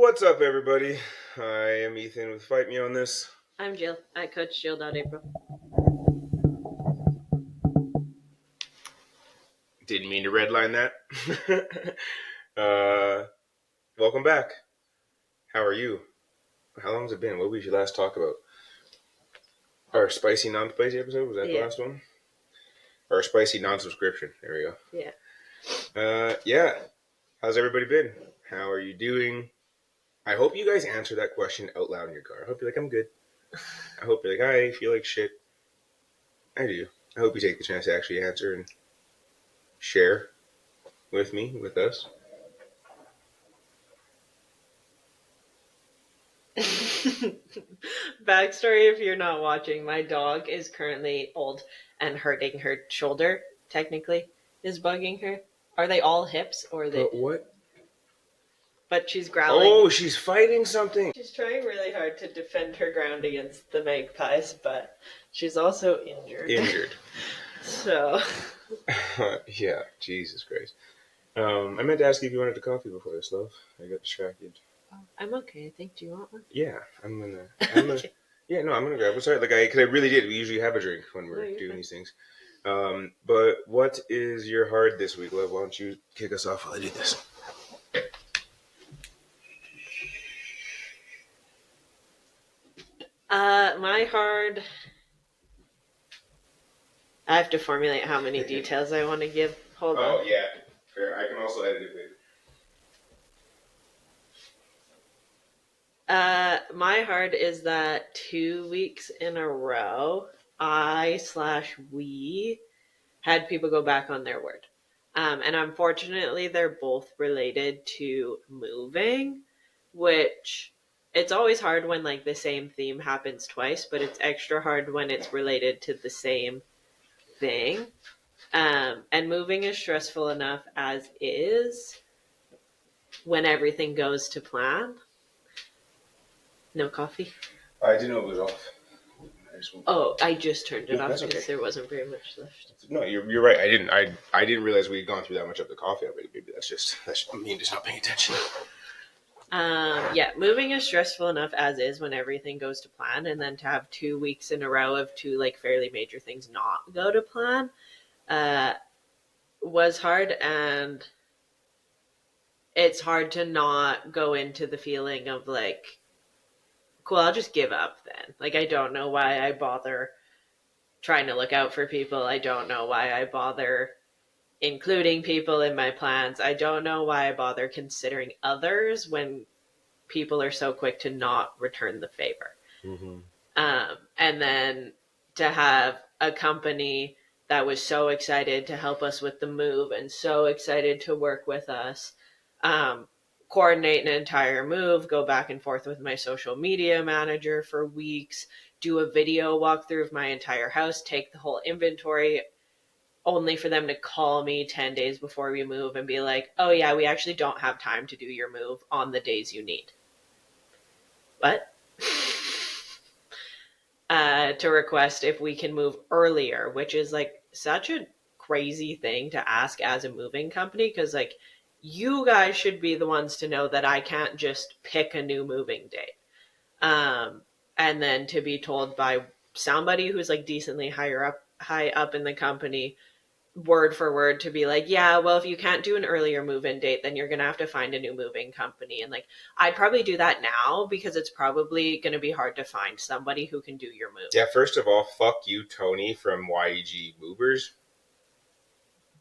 What's up, everybody? I am Ethan with Fight Me on This. I'm Jill at CoachJill.April. Didn't mean to redline that. Welcome back. How are you? How long has it been? What did we last talk about? Our spicy, non-spicy episode? Was that the last one? Our spicy non-subscription. There we go. Yeah. How's everybody been? How are you doing? I hope you guys answer that question out loud in your car. I hope you're like, I'm good. I hope you're like, I feel like shit. I do. I hope you take the chance to actually answer and share with me, with us. Backstory, if you're not watching, my dog is currently old and hurting her shoulder, technically, is bugging her. Are they all hips or are they... But what? But she's growling. Oh, she's fighting something. She's trying really hard to defend her ground against the magpies, but she's also injured. So... Yeah, Jesus Christ. I meant to ask you if you wanted a coffee before this, love. I got distracted. I'm okay, I think. Do you want one? Yeah, I'm gonna yeah, no, I'm gonna grab one. Sorry, because I really did. We usually have a drink when we're doing these things. But what is your hard this week, love? Why don't you kick us off while I do this? My hard... I have to formulate how many details I want to give. Hold on. Oh, yeah. Fair. I can also edit it later. My hard is that 2 weeks in a row, we had people go back on their word. And unfortunately, they're both related to moving, which it's always hard when like the same theme happens twice, but it's extra hard when it's related to the same thing. And moving is stressful enough as is when everything goes to plan. No coffee? I didn't know it was off. I just turned it off because there wasn't very much left. No, you're right. I didn't realize we had gone through that much of the coffee already. Maybe that's me just not paying attention. Yeah, moving is stressful enough as is when everything goes to plan, and then to have 2 weeks in a row of two like fairly major things not go to plan was hard, and it's hard to not go into the feeling of like, cool, I'll just give up then. Like, I don't know why I bother trying to look out for people. I don't know why I bother including people in my plans. I don't know why I bother considering others when people are so quick to not return the favor. Mm-hmm. And then to have a company that was so excited to help us with the move and so excited to work with us, coordinate an entire move, go back and forth with my social media manager for weeks, do a video walkthrough of my entire house, take the whole inventory, only for them to call me 10 days before we move and be like, oh yeah, we actually don't have time to do your move on the days you need. What? To request if we can move earlier, which is like such a crazy thing to ask as a moving company, because like, you guys should be the ones to know that I can't just pick a new moving date. And then to be told by somebody who's like decently high up in the company, word for word, to be like, yeah, well, if you can't do an earlier move-in date, then you're going to have to find a new moving company. And like, I'd probably do that now because it's probably going to be hard to find somebody who can do your move. Yeah, first of all, fuck you, Tony from YEG Movers.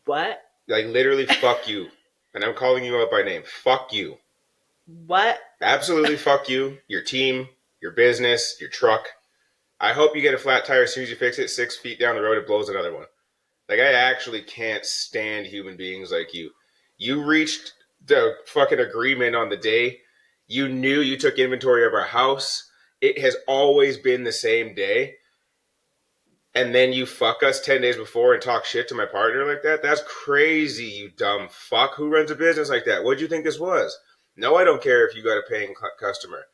What? Like, literally, fuck you. And I'm calling you out by name. Fuck you. What? Absolutely fuck you, your team, your business, your truck. I hope you get a flat tire as soon as you fix it. 6 feet down the road, it blows another one. Like, I actually can't stand human beings like you. You reached the fucking agreement on the day. You knew you took inventory of our house. It has always been the same day. And then you fuck us 10 days before and talk shit to my partner like that? That's crazy, you dumb fuck. Who runs a business like that? What'd you think this was? No, I don't care if you got a paying customer.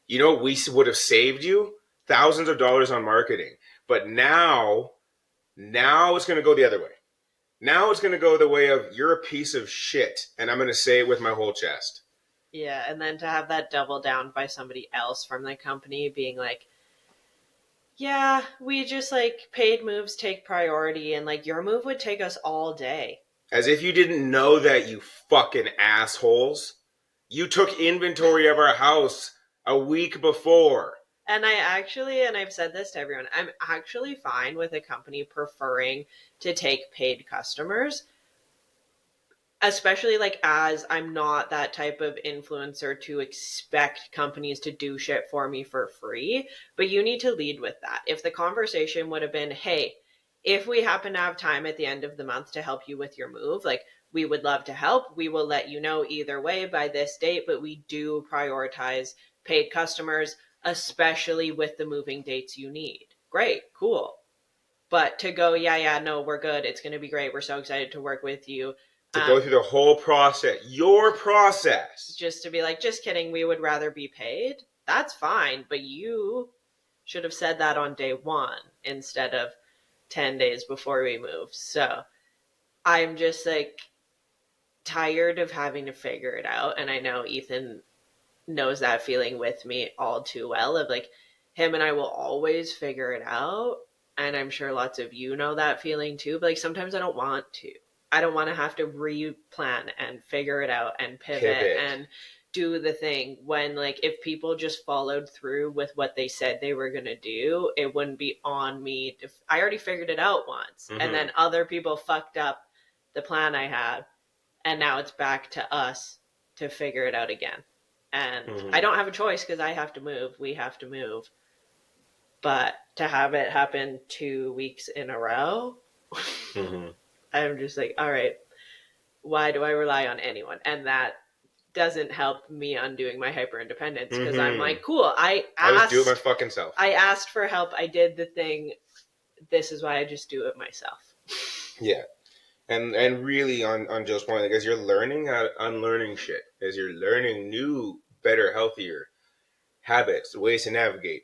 You know, we would have saved you thousands of dollars on marketing. But now it's going to go the other way. Now it's going to go the way of, you're a piece of shit. And I'm going to say it with my whole chest. Yeah, and then to have that double down by somebody else from the company being like, yeah, we just like paid moves take priority and like your move would take us all day. As if you didn't know that, you fucking assholes. You took inventory of our house a week before. And I've said this to everyone, I'm actually fine with a company preferring to take paid customers, especially like as I'm not that type of influencer to expect companies to do shit for me for free, but you need to lead with that. If the conversation would have been, hey, if we happen to have time at the end of the month to help you with your move, like we would love to help. We will let you know either way by this date, but we do prioritize paid customers, especially with the moving dates you need. Great, cool. But to go, yeah, no, we're good. It's going to be great. We're so excited to work with you. To go through the whole process, your process. Just to be like, just kidding, we would rather be paid. That's fine, but you should have said that on day one instead of 10 days before we move. So I'm just like tired of having to figure it out. And I know Ethan knows that feeling with me all too well of like him and I will always figure it out. And I'm sure lots of you know that feeling too. But like sometimes I don't want to. I don't want to have to replan and figure it out and pivot and do the thing when like if people just followed through with what they said they were going to do, it wouldn't be on me. I already figured it out once. Mm-hmm. And then other people fucked up the plan I had. And now it's back to us to figure it out again. And I don't have a choice because I have to move. We have to move. But to have it happen 2 weeks in a row, I'm just like, all right, why do I rely on anyone? And that doesn't help me undoing my hyper independence because I'm like, cool, I just do it my fucking self. I asked for help. I did the thing. This is why I just do it myself. Yeah. And really on Joe's point, like as you're learning how to unlearning shit, as you're learning new, better, healthier habits, ways to navigate,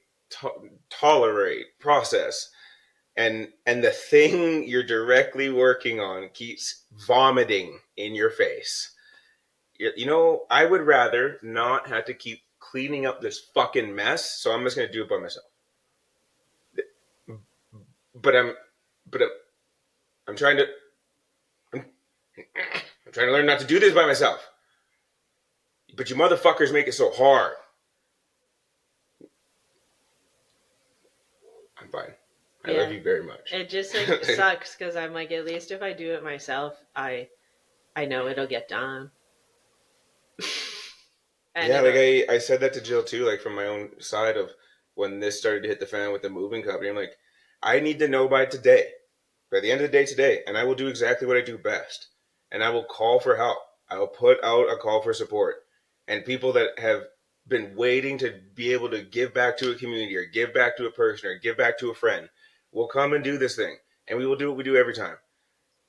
tolerate, process, and the thing you're directly working on keeps vomiting in your face. You know, I would rather not have to keep cleaning up this fucking mess, so I'm just gonna do it by myself. But I'm trying to I'm trying to learn not to do this by myself. But you motherfuckers make it so hard. I'm fine. I love you very much. It just like sucks because I'm like, at least if I do it myself, I know it'll get done. Yeah, like I said that to Jill too, like from my own side of when this started to hit the fan with the moving company. I'm like, I need to know by today, by the end of the day today, and I will do exactly what I do best. And I will call for help. I will put out a call for support. And people that have been waiting to be able to give back to a community or give back to a person or give back to a friend will come and do this thing. And we will do what we do every time.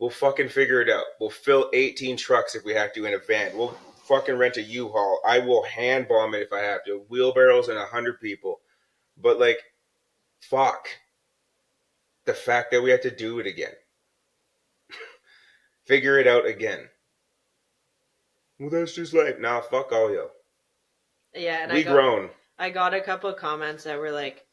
We'll fucking figure it out. We'll fill 18 trucks if we have to in a van. We'll fucking rent a U-Haul. I will hand bomb it if I have to. Wheelbarrows and 100 people. But like, fuck. The fact that we have to do it again. Figure it out again. Well, that's just like, nah, fuck all y'all. Yeah, and we grown. I got a couple of comments that were like,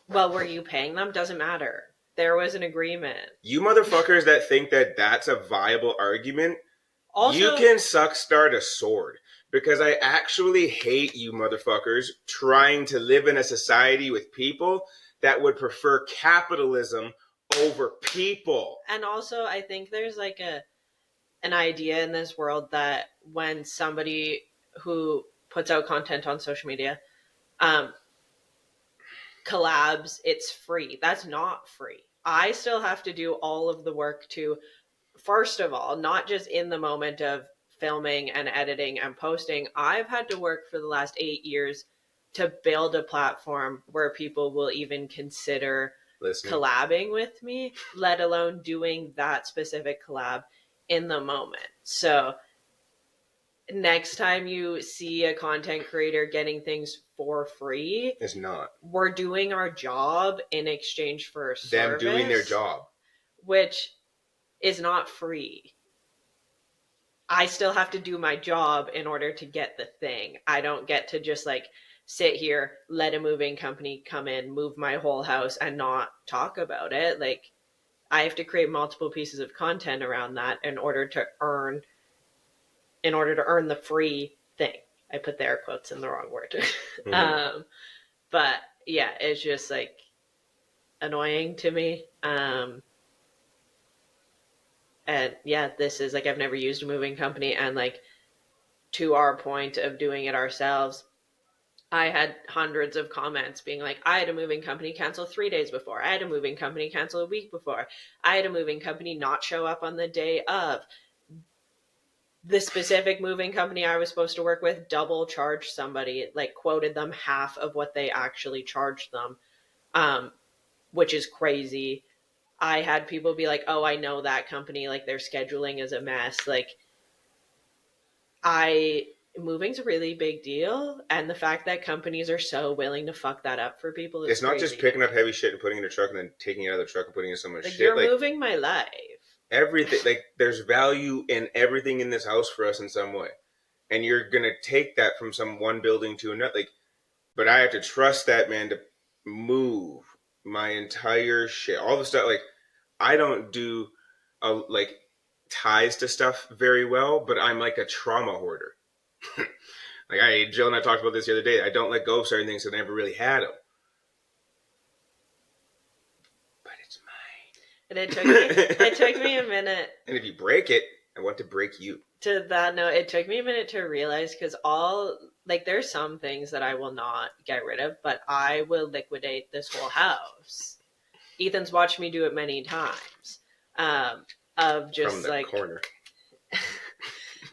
well, were you paying them? Doesn't matter. There was an agreement. You motherfuckers that think that that's a viable argument, also, you can start a sword. Because I actually hate you motherfuckers trying to live in a society with people that would prefer capitalism over people. And also, I think there's like an idea in this world that when somebody who puts out content on social media collabs, it's free. That's not free. I still have to do all of the work to, first of all, not just in the moment of filming and editing and posting. I've had to work for the last 8 years to build a platform where people will even consider collabing with me, let alone doing that specific collab in the moment. So next time you see a content creator getting things for free, it's not. We're doing our job in exchange for a service. Them doing their job. Which is not free. I still have to do my job in order to get the thing. I don't get to just like sit here, let a moving company come in, move my whole house and not talk about it. Like I have to create multiple pieces of content around that in order to earn the free thing. I put the air quotes in the wrong word. But yeah, it's just like annoying to me. And yeah, this is like I've never used a moving company, and like to our point of doing it ourselves, I had hundreds of comments being like, I had a moving company cancel 3 days before. I had a moving company cancel a week before. I had a moving company not show up on the day of. The specific moving company I was supposed to work with double charged somebody, like quoted them half of what they actually charged them, which is crazy. I had people be like, oh, I know that company, like their scheduling is a mess. Like I moving's a really big deal, and the fact that companies are so willing to fuck that up for people is It's not crazy just picking up heavy shit and putting it in a truck and then taking it out of the truck and putting it in someone's like shit. you're Like moving my life. everything, like there's value in everything in this house for us in some way, and you're gonna take that from some one building to another. Like, but I have to trust that man to move my entire shit, all the stuff. Like I don't do like ties to stuff very well, but I'm like a trauma hoarder. Like Jill and I talked about this the other day. I don't let go of certain things, so I never really had them. But it's mine. And it took me a minute. And if you break it, I want to break you. To that note, it took me a minute to realize because all like there's some things that I will not get rid of, but I will liquidate this whole house. Ethan's watched me do it many times. Of just from the like corner.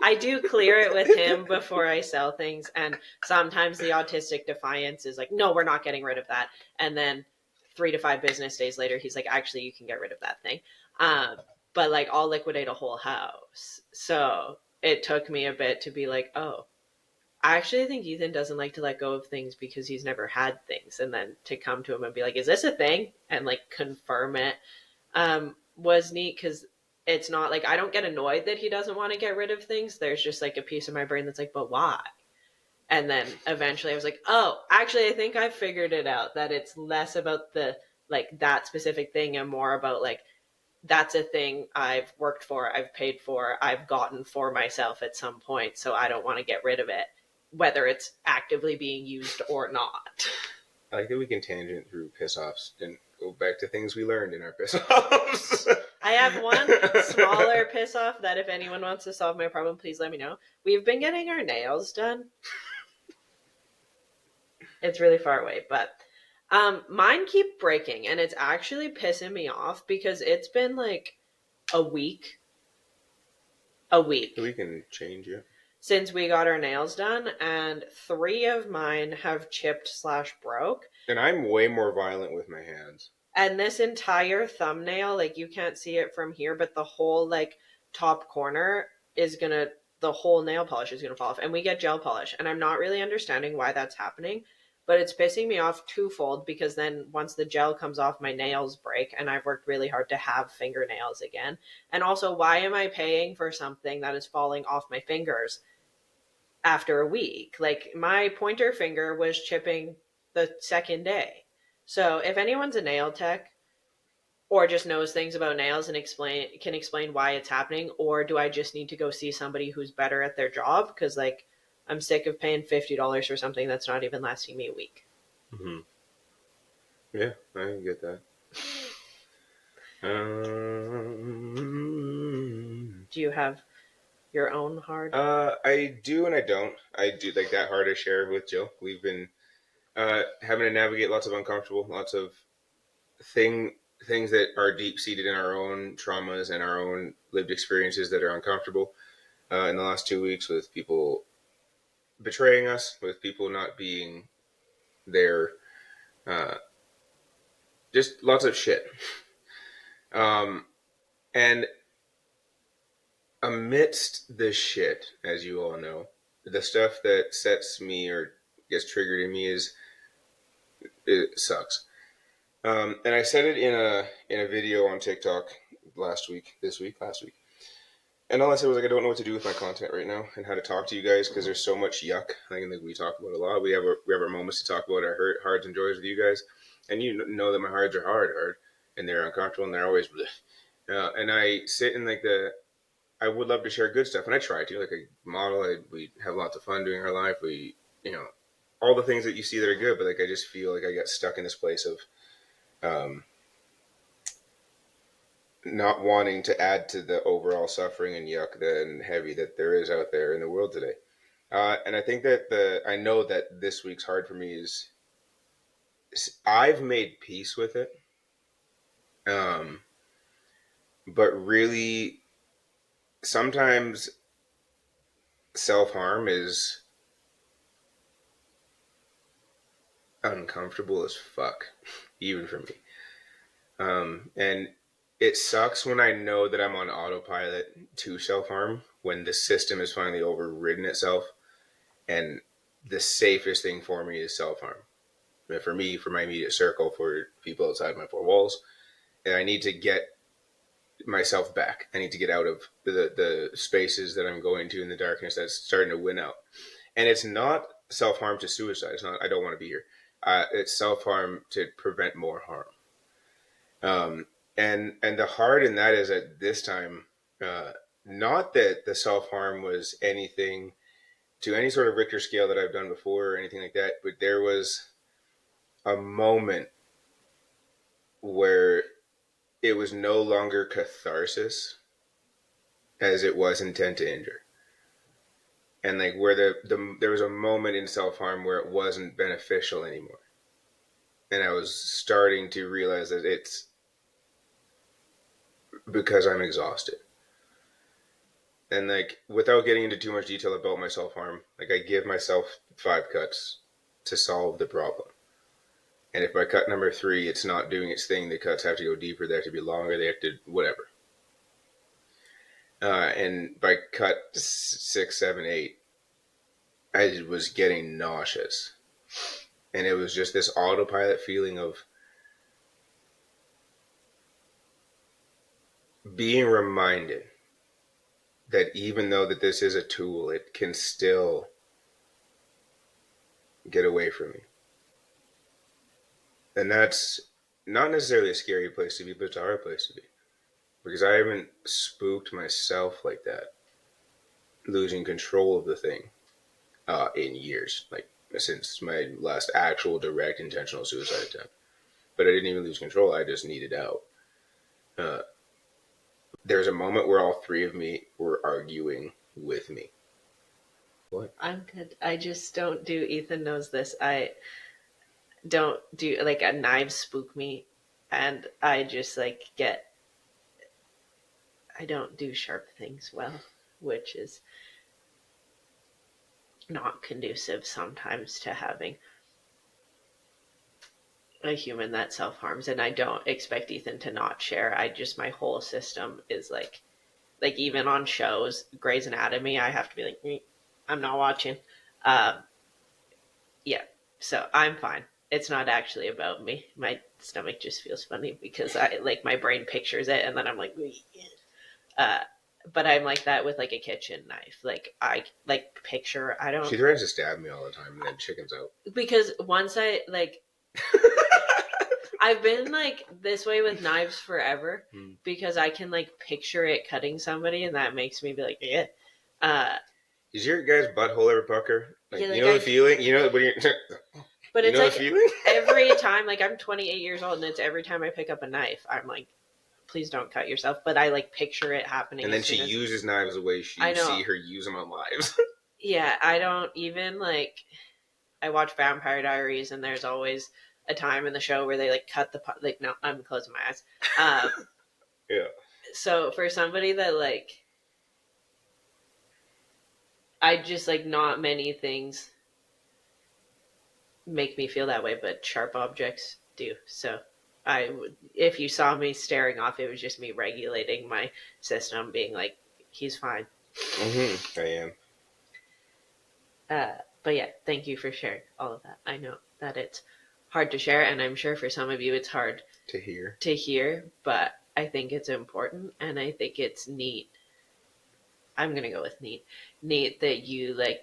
I do clear it with him before I sell things, and sometimes the autistic defiance is like, no, we're not getting rid of that. And then 3 to 5 business days later, he's like, actually, you can get rid of that thing. But like, I'll liquidate a whole house. So it took me a bit to be like, oh, I actually think Ethan doesn't like to let go of things because he's never had things. And then to come to him and be like, is this a thing? And like confirm it was neat because it's not like I don't get annoyed that he doesn't want to get rid of things. There's just like a piece of my brain that's like, but why? And then eventually I was like, oh, actually, I think I figured it out that it's less about the like that specific thing and more about like that's a thing I've worked for, I've paid for, I've gotten for myself at some point. So I don't want to get rid of it, whether it's actively being used or not. I like that we can tangent through piss offs and go back to things we learned in our piss offs. I have one smaller piss off that if anyone wants to solve my problem, please let me know. We've been getting our nails done. It's really far away, but mine keep breaking, and it's actually pissing me off because it's been like a week. We can change it. Since we got our nails done, and 3 of mine have chipped / broke. And I'm way more violent with my hands. And this entire thumbnail, like you can't see it from here, but the whole like top corner is gonna, the whole nail polish is gonna fall off. And we get gel polish, and I'm not really understanding why that's happening, but it's pissing me off twofold because then once the gel comes off, my nails break, and I've worked really hard to have fingernails again. And also, why am I paying for something that is falling off my fingers after a week? Like my pointer finger was chipping the second day. So if anyone's a nail tech or just knows things about nails and can explain why it's happening, or do I just need to go see somebody who's better at their job? Because like I'm sick of paying $50 for something that's not even lasting me a week. Mm-hmm. Yeah, I can get that. Do you have your own hard? I do and I don't. I do like that hard I share with Jill. We've been having to navigate lots of uncomfortable, lots of things that are deep seated in our own traumas and our own lived experiences that are uncomfortable in the last 2 weeks, with people betraying us, with people not being there, just lots of shit. And amidst this shit, as you all know, the stuff that sets me or gets triggered in me it sucks. And I said it in a video on TikTok last week, And all I said was like I don't know what to do with my content right now and how to talk to you guys because there's so much yuck. I think we talk about a lot. We have our moments to talk about our hards and joys with you guys, and you know that my hards are hard, and they're uncomfortable and they're always. And I sit in like I would love to share good stuff, and I try to. Like I model, we have lots of fun doing our life. We, all the things that you see that are good, but like I just feel like I got stuck in this place of not wanting to add to the overall suffering and yuck and heavy that there is out there in the world today. And I think that I know that this week's hard for me is I've made peace with it, but really sometimes self-harm is uncomfortable as fuck, even for me. And it sucks when I know that I'm on autopilot to self-harm when the system has finally overridden itself and the safest thing for me is self-harm. For me, for my immediate circle, for people outside my four walls, and I need to get myself back. I need to get out of the spaces that I'm going to in the darkness that's starting to win out. And it's not self-harm to suicide. It's not, I don't want to be here. It's self-harm to prevent more harm. And the hard in that is at this time, not that the self-harm was anything to any sort of Richter scale that I've done before or anything like that, but there was a moment where it was no longer catharsis as it was intent to injure. And like where there was a moment in self-harm where it wasn't beneficial anymore. And I was starting to realize that it's because I'm exhausted. And like without getting into too much detail about my self-harm, like I give myself 5 cuts to solve the problem. And if by cut number 3 it's not doing its thing, the cuts have to go deeper, they have to be longer, they have to whatever. And by cut 6, 7, 8, I was getting nauseous. And it was just this autopilot feeling of being reminded that even though that this is a tool, it can still get away from me. And that's not necessarily a scary place to be, but it's a hard place to be. Because I haven't spooked myself like that, losing control of the thing, in years. Like, since my last actual direct intentional suicide attempt. But I didn't even lose control, I just needed out. There's a moment where all 3 of me were arguing with me. What? I'm good. I just don't do, Ethan knows this, I don't do, like, a knives spook me, and I just, like, I don't do sharp things well, which is not conducive sometimes to having a human that self-harms. And I don't expect Ethan to not share. My whole system is like even on shows, Grey's Anatomy, I have to be like, I'm not watching. Yeah, so I'm fine. It's not actually about me. My stomach just feels funny because my brain pictures it, and then I'm like, but I'm like that with like a kitchen knife. Like I picture. I don't. She threatens to stab me all the time, and then chickens out. Because once I've been like this way with knives forever because I can like picture it cutting somebody, and that makes me be like, yeah. Is your guy's butthole ever pucker? Like, Yeah, like you know the feeling? You know when you're. But it's like every time, like I'm 28 years old, and it's every time I pick up a knife, I'm like, please don't cut yourself. But I like picture it happening. And then she uses knives the way you see her use them on lives. Yeah, I don't even like. I watch Vampire Diaries, and there's always a time in the show where they like cut the no, I'm closing my eyes. Yeah. So for somebody that like, I just like not many things make me feel that way, but sharp objects do. So if you saw me staring off, it was just me regulating my system, being like, he's fine. Mm-hmm. I am. But yeah, thank you for sharing all of that. I know that it's hard to share, and I'm sure for some of you it's hard to hear, but I think it's important, and I think it's neat I'm gonna go with neat that you like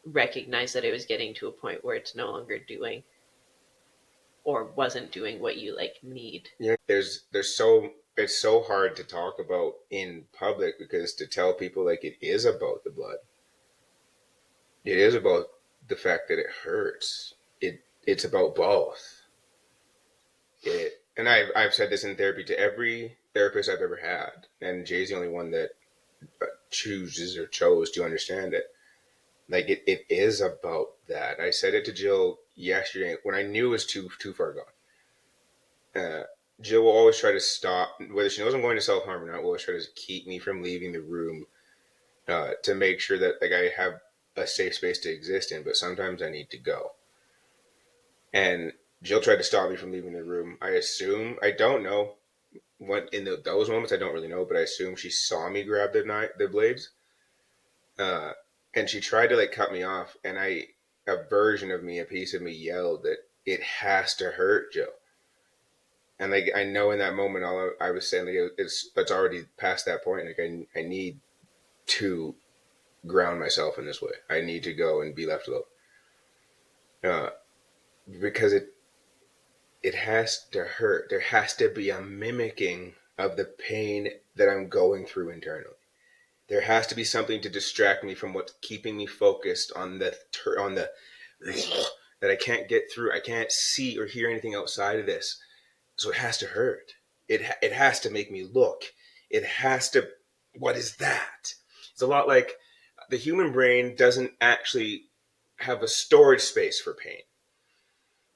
recognize that it was getting to a point where it's no longer doing or wasn't doing what you like need. There's so it's so hard to talk about in public because to tell people like it is about the blood, it is about the fact that it hurts. It's about both. And I've said this in therapy to every therapist I've ever had, and Jay's the only one that chooses or chose to understand it. Like it is about that. I said it to Jill yesterday when I knew it was too far gone. Jill will always try to stop, whether she knows I'm going to self harm or not. Will always try to keep me from leaving the room to make sure that like I have a safe space to exist in. But sometimes I need to go, and Jill tried to stop me from leaving the room. I assume I don't know what in those moments I don't really know, but I assume she saw me grab the blades, uh, and she tried to like cut me off, and a version of me, a piece of me yelled that it has to hurt, Jill. And like I know in that moment, all I was saying like it's already past that point. Like I need to ground myself in this way. I need to go and be left alone, uh, because it has to hurt. There has to be a mimicking of the pain that I'm going through internally. There has to be something to distract me from what's keeping me focused on the that I can't get through. I can't see or hear anything outside of this. So it has to hurt. It has to make me look. It has to. What is that? It's a lot like the human brain doesn't actually have a storage space for pain.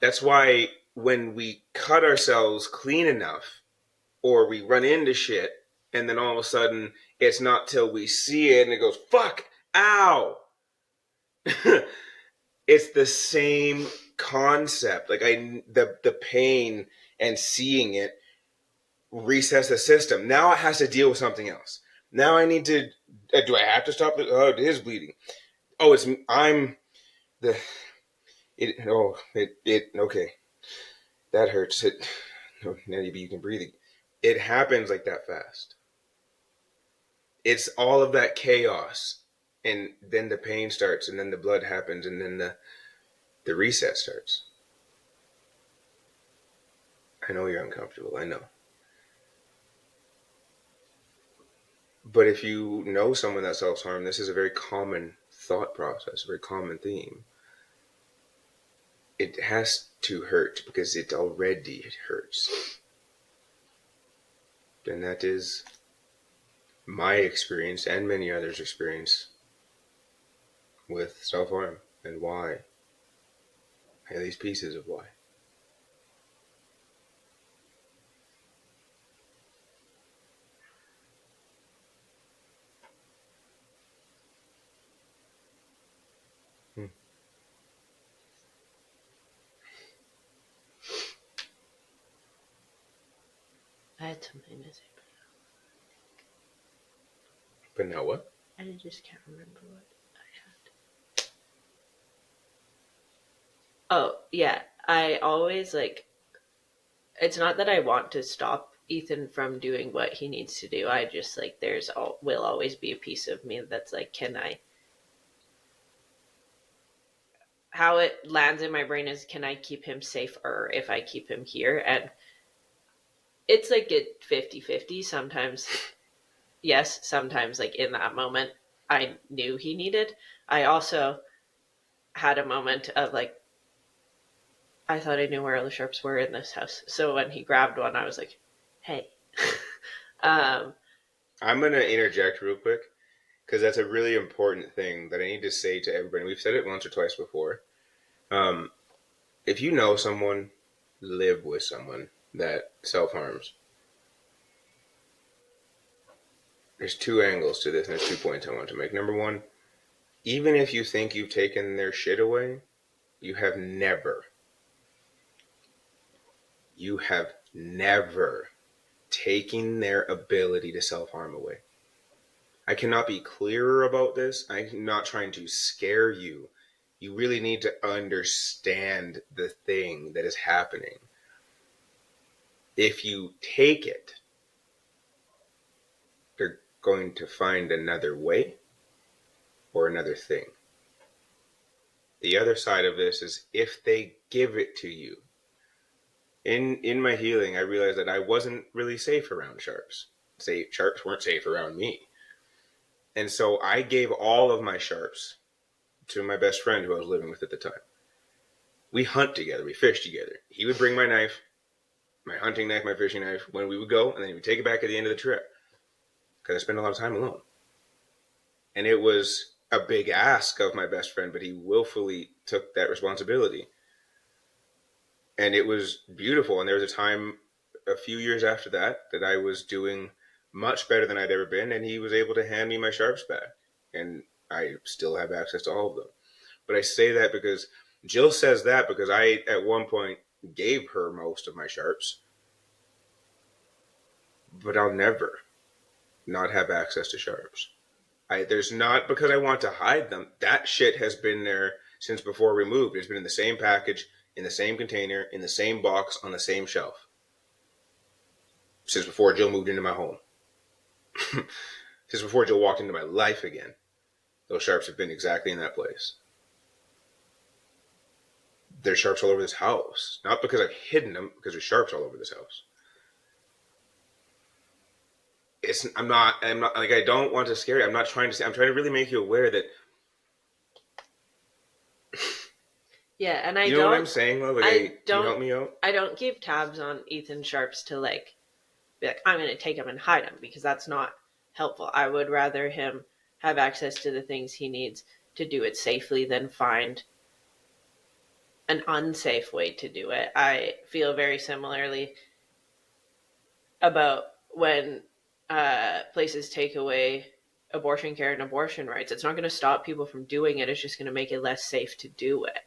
That's why when we cut ourselves clean enough, or we run into shit, and then all of a sudden it's not till we see it and it goes fuck, ow. It's the same concept. Like the pain and seeing it recess the system. Now it has to deal with something else. Now I need to. Do I have to stop it? Oh, it is bleeding. Oh, it's I'm the it. Oh, it. Okay, that hurts. It. Oh, maybe you can breathe. It happens like that fast. It's all of that chaos, and then the pain starts, and then the blood happens, and then the reset starts. I know you're uncomfortable. I know. But if you know someone that self harm, this is a very common thought process, a very common theme. It has to hurt because it already hurts. And that is my experience and many others' experience with self harm and why. At least pieces of why. Hmm. I had something to say, But now what? but I just can't remember what I had. Oh, yeah. I always like it's not that I want to stop Ethan from doing what he needs to do. I just like will always be a piece of me that's like, can I how it lands in my brain is can I keep him safer if I keep him here? And it's like a 50-50 sometimes. Yes, sometimes like in that moment I knew he needed. I also had a moment of like I thought I knew where all the sharps were in this house. So when he grabbed one, I was like, "Hey." um, I'm going to interject real quick because that's a really important thing that I need to say to everybody. We've said it once or twice before. Um, if you know someone, live with someone that self harms, there's two angles to this, and there's 2 points I want to make. Number one, even if you think you've taken their shit away, you have never, you have never taken their ability to self harm away. I cannot be clearer about this. I'm not trying to scare you. You really need to understand the thing that is happening. If you take it, they're going to find another way. or another thing. The other side of this is if they give it to you. In my healing, I realized that I wasn't really safe around sharps. Sharps weren't safe around me. And so I gave all of my sharps to my best friend who I was living with at the time. We hunt together. We fish together. He would bring my knife, my hunting knife, my fishing knife when we would go, and then he would take it back at the end of the trip because I spent a lot of time alone. And it was a big ask of my best friend, but he willfully took that responsibility. And it was beautiful. And there was a time a few years after that I was doing much better than I'd ever been, and he was able to hand me my sharps back. And I still have access to all of them. But I say that because Jill says that because I, at one point, gave her most of my sharps. But I'll never not have access to sharps. There's not because I want to hide them. That shit has been there since before we moved. It's been in the same package, in the same container, in the same box, on the same shelf. Since before Jill moved into my home. Since before Jill walked into my life again. Those sharps have been exactly in that place. There's sharps all over this house. Not because I've hidden them, because there's sharps all over this house. I'm not like, I don't want to scare you. I'm trying to really make you aware that. Yeah, and I you know what I'm saying, though? Like, can you help me out? I don't keep tabs on Ethan sharps to like be like, I'm going to take them and hide them, because that's not helpful. I would rather him have access to the things he needs to do it safely than find an unsafe way to do it. I feel very similarly about when places take away abortion care and abortion rights. It's not going to stop people from doing it. It's just going to make it less safe to do it.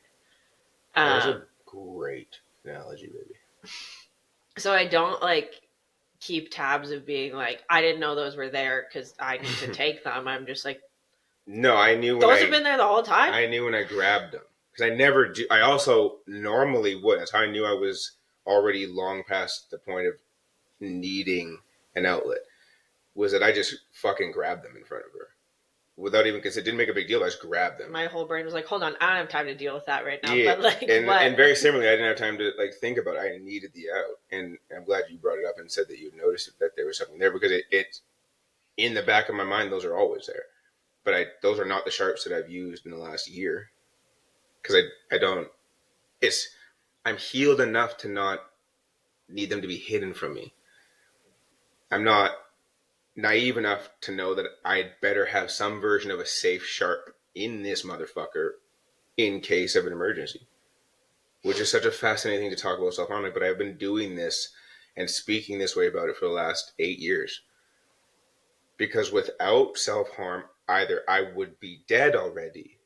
That was a great analogy, baby. So I don't like keep tabs of being like, I didn't know those were there because I need to take them. I'm just like, no, I knew those have been there the whole time. I knew when I grabbed them, because I never do. I also normally would. That's how I knew I was already long past the point of needing an outlet. Was that I just fucking grabbed them in front of her without even, because it didn't make a big deal. I just grabbed them. My whole brain was like, hold on, I don't have time to deal with that right now. Yeah. But like, and very similarly, I didn't have time to like think about it. I needed the out, and I'm glad you brought it up and said that you noticed that there was something there, because it's in the back of my mind. Those are always there, but those are not the sharps that I've used in the last year, because I don't. I'm healed enough to not need them to be hidden from me. I'm not naive enough to know that I'd better have some version of a safe sharp in this motherfucker in case of an emergency, which is such a fascinating thing to talk about self-harm. But I've been doing this and speaking this way about it for the last 8 years, because without self-harm, either I would be dead already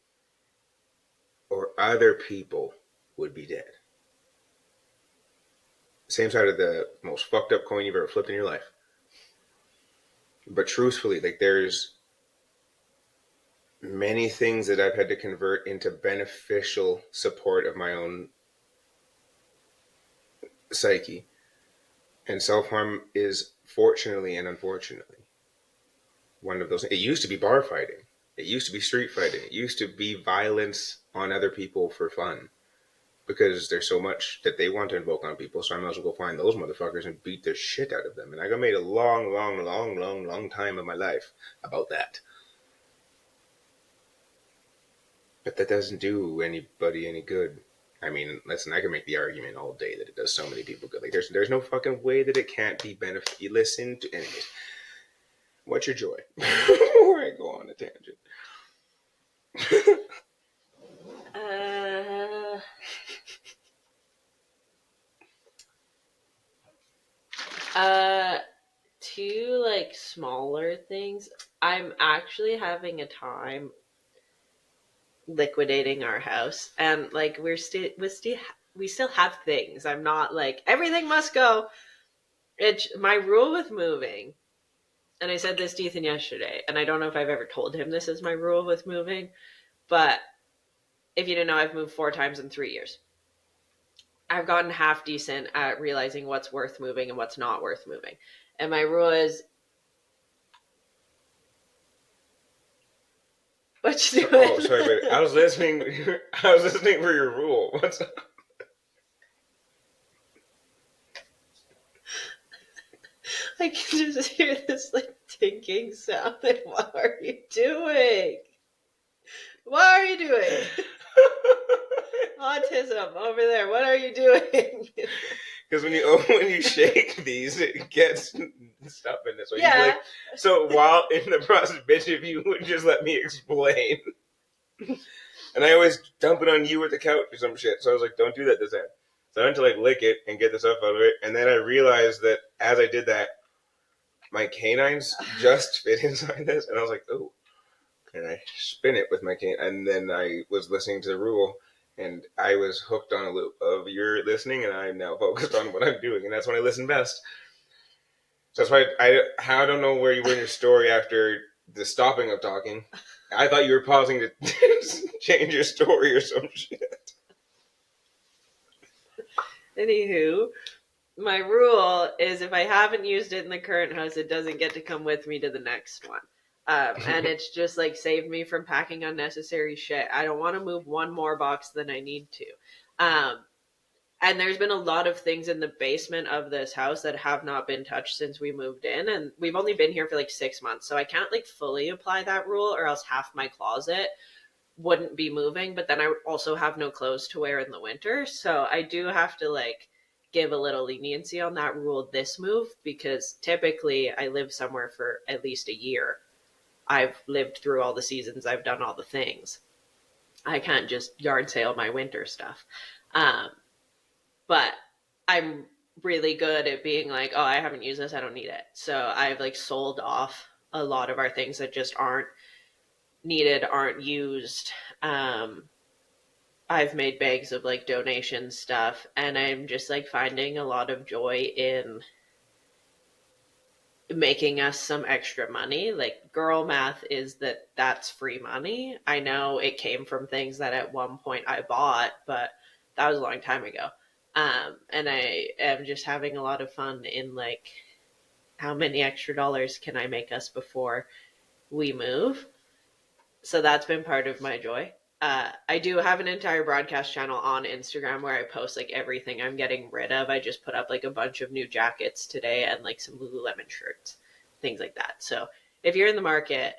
or other people would be dead. Same side of the most fucked up coin you've ever flipped in your life. But truthfully, like, there's many things that I've had to convert into beneficial support of my own psyche. And self-harm is, fortunately and unfortunately, one of those. It used to be bar fighting. It used to be street fighting. It used to be violence on other people for fun, because there's so much that they want to invoke on people. So I might as well go find those motherfuckers and beat the shit out of them. And I got made a long time of my life about that. But that doesn't do anybody any good. I mean, listen, I can make the argument all day that it does so many people good. Like, there's no fucking way that it can't be benefit. You listen to, anyways. What's your joy? Before I go on a tangent. Two like smaller things. I'm actually having a time liquidating our house, and like we still have things. I'm not like everything must go. It's my rule with moving, and I said this to Ethan yesterday, and I don't know if I've ever told him this is my rule with moving, but if you didn't know, I've moved 4 times in 3 years. I've gotten half decent at realizing what's worth moving and what's not worth moving. And my rule is, What you So, doing? oh, sorry, but I was listening. I was listening for your rule. What's up? I can just hear this like tinking sound. Like, what are you doing? What are you doing? Autism over there. What are you doing? Because when you shake these, it gets stuff in it. So you'd be Yeah. like, so while in the process, bitch, if you would just let me explain. And I always dump it on you at the couch or some shit. So I was like, don't do that this time. So I went to like lick it and get the stuff out of it. And then I realized that as I did that, my canines just fit inside this. And I was like, oh. And I spin it with my cane. And then I was listening to the rule. And I was hooked on a loop of your listening. And I'm now focused on what I'm doing. And that's when I listen best. So that's why I don't know where you were in your story after the stopping of talking. I thought you were pausing to change your story or some shit. Anywho, my rule is if I haven't used it in the current house, it doesn't get to come with me to the next one. And it's just like saved me from packing unnecessary shit. I don't want to move one more box than I need to. And there's been a lot of things in the basement of this house that have not been touched since we moved in. And we've only been here for like 6 months. So I can't like fully apply that rule or else half my closet wouldn't be moving. But then I would also have no clothes to wear in the winter. So I do have to like give a little leniency on that rule this move because typically I live somewhere for at least a year. I've lived through all the seasons. I've done all the things. I can't just yard sale my winter stuff. Um, but I'm really good at being like, oh, I haven't used this, I don't need it. So I've like sold off a lot of our things that just aren't needed, aren't used. I've made bags of like donation stuff, and I'm just like finding a lot of joy in making us some extra money. Like girl math is that that's free money. I know it came from things that at one point I bought, but that was a long time ago. And I am just having a lot of fun in like how many extra dollars can I make us before we move. So that's been part of my joy. I do have an entire broadcast channel on Instagram where I post like everything I'm getting rid of. I just put up like a bunch of new jackets today and like some Lululemon shirts, things like that. So if you're in the market,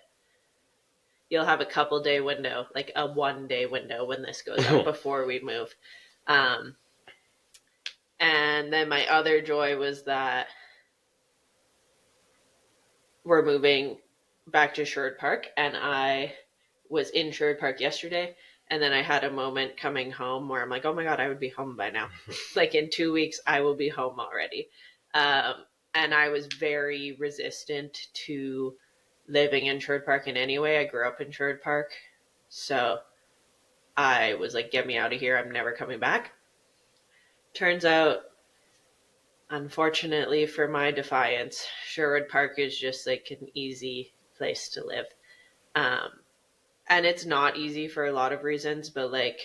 you'll have a couple day window, like a 1 day window when this goes up before we move. Um, and then my other joy was that we're moving back to Sherwood Park, and I was in Sherwood Park yesterday, and then I had a moment coming home where I'm like, oh my god, I would be home by now. Like in 2 weeks, I will be home already. Um, and I was very resistant to living in Sherwood Park in any way. I grew up in Sherwood Park, so I was like, get me out of here. I'm never coming back. Turns out, unfortunately for my defiance, Sherwood Park is just like an easy place to live. Um, and it's not easy for a lot of reasons, but like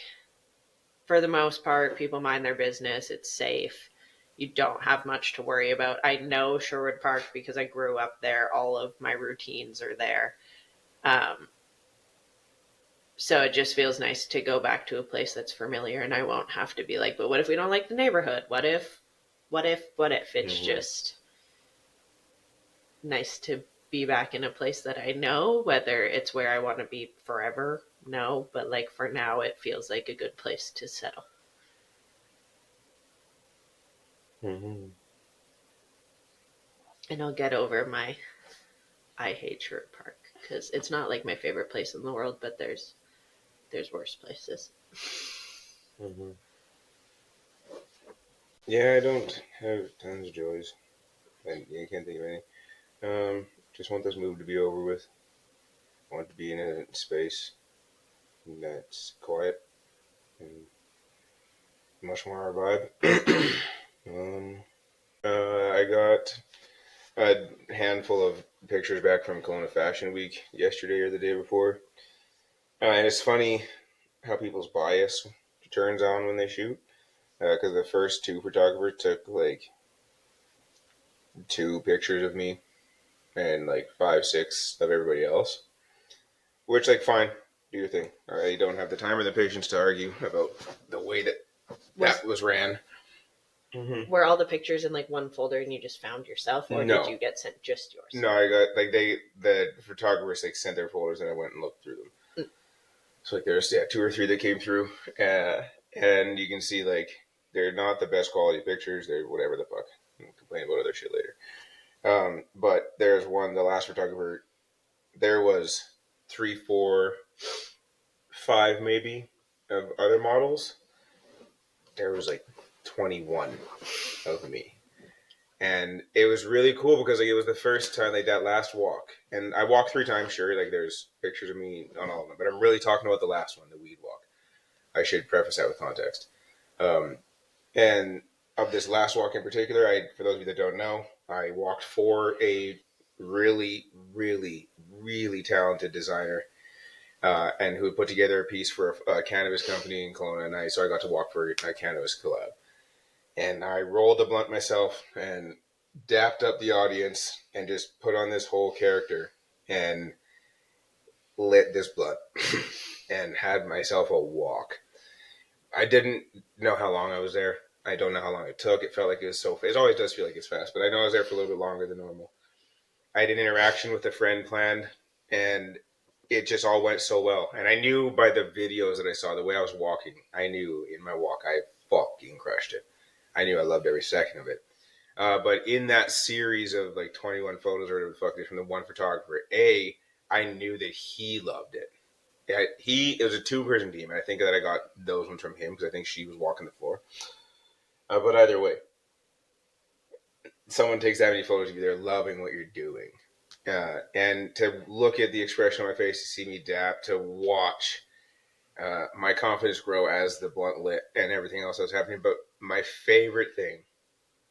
for the most part, people mind their business. It's safe. You don't have much to worry about. I know Sherwood Park because I grew up there. All of my routines are there. Um, so it just feels nice to go back to a place that's familiar, and I won't have to be like, but what if we don't like the neighborhood? What if? It's just nice to be back in a place that I know, whether it's where I want to be forever. No, but like for now, it feels like a good place to settle. Mm-hmm. And I'll get over my I hate Sherwood Park because it's not like my favorite place in the world, but there's worse places. Mm-hmm. Yeah, I don't have tons of joys. I can't think of any. Just want this move to be over with. I want to be in a space that's quiet and much more our vibe. um, I got a handful of pictures back from Kelowna Fashion Week yesterday or the day before. And it's funny how people's bias turns on when they shoot. Because the first two photographers took like 2 pictures of me and like 5, 6 of everybody else. Which, like, fine. Do your thing. I don't have the time or the patience to argue about the way that was ran. Mm-hmm. Were all the pictures in like one folder and you just found yourself, or No. did you get sent just yours? No, I got like the photographers like sent their folders and I went and looked through them. Mm. So like there's 2 or 3 that came through, and you can see like they're not the best quality pictures. They're whatever the fuck. I'll complain about other shit later. But there's one. The last photographer, there was 3, 4, 5 maybe of other models. There was like 21 of me. And it was really cool because like it was the first time, like that last walk. And I walked 3 times, sure, like there's pictures of me on all of them. But I'm really talking about the last one, the weed walk. I should preface that with context. And of this last walk in particular, for those of you that don't know, I walked for a really, really, really talented designer, and who had put together a piece for a cannabis company in Kelowna. And so I got to walk for a cannabis collab. And I rolled the blunt myself and dapped up the audience and just put on this whole character and lit this blunt and had myself a walk. I didn't know how long I was there. I don't know how long it took. It felt like it was so fast. It always does feel like it's fast, but I know I was there for a little bit longer than normal. I had an interaction with a friend planned, and it just all went so well. And I knew by the videos that I saw, the way I was walking, I knew in my walk I fucking crushed it. I knew I loved every second of it. But in that series of like 21 photos or whatever the fuck it is from the one photographer, I knew that he loved it. It was a 2-person team, and I think that I got those ones from him because I think she was walking the floor. But either way, someone takes that many photos of you, they're loving what you're doing. And to look at the expression on my face, to see me dap, to watch my confidence grow as the blunt lit and everything else that was happening. But my favorite thing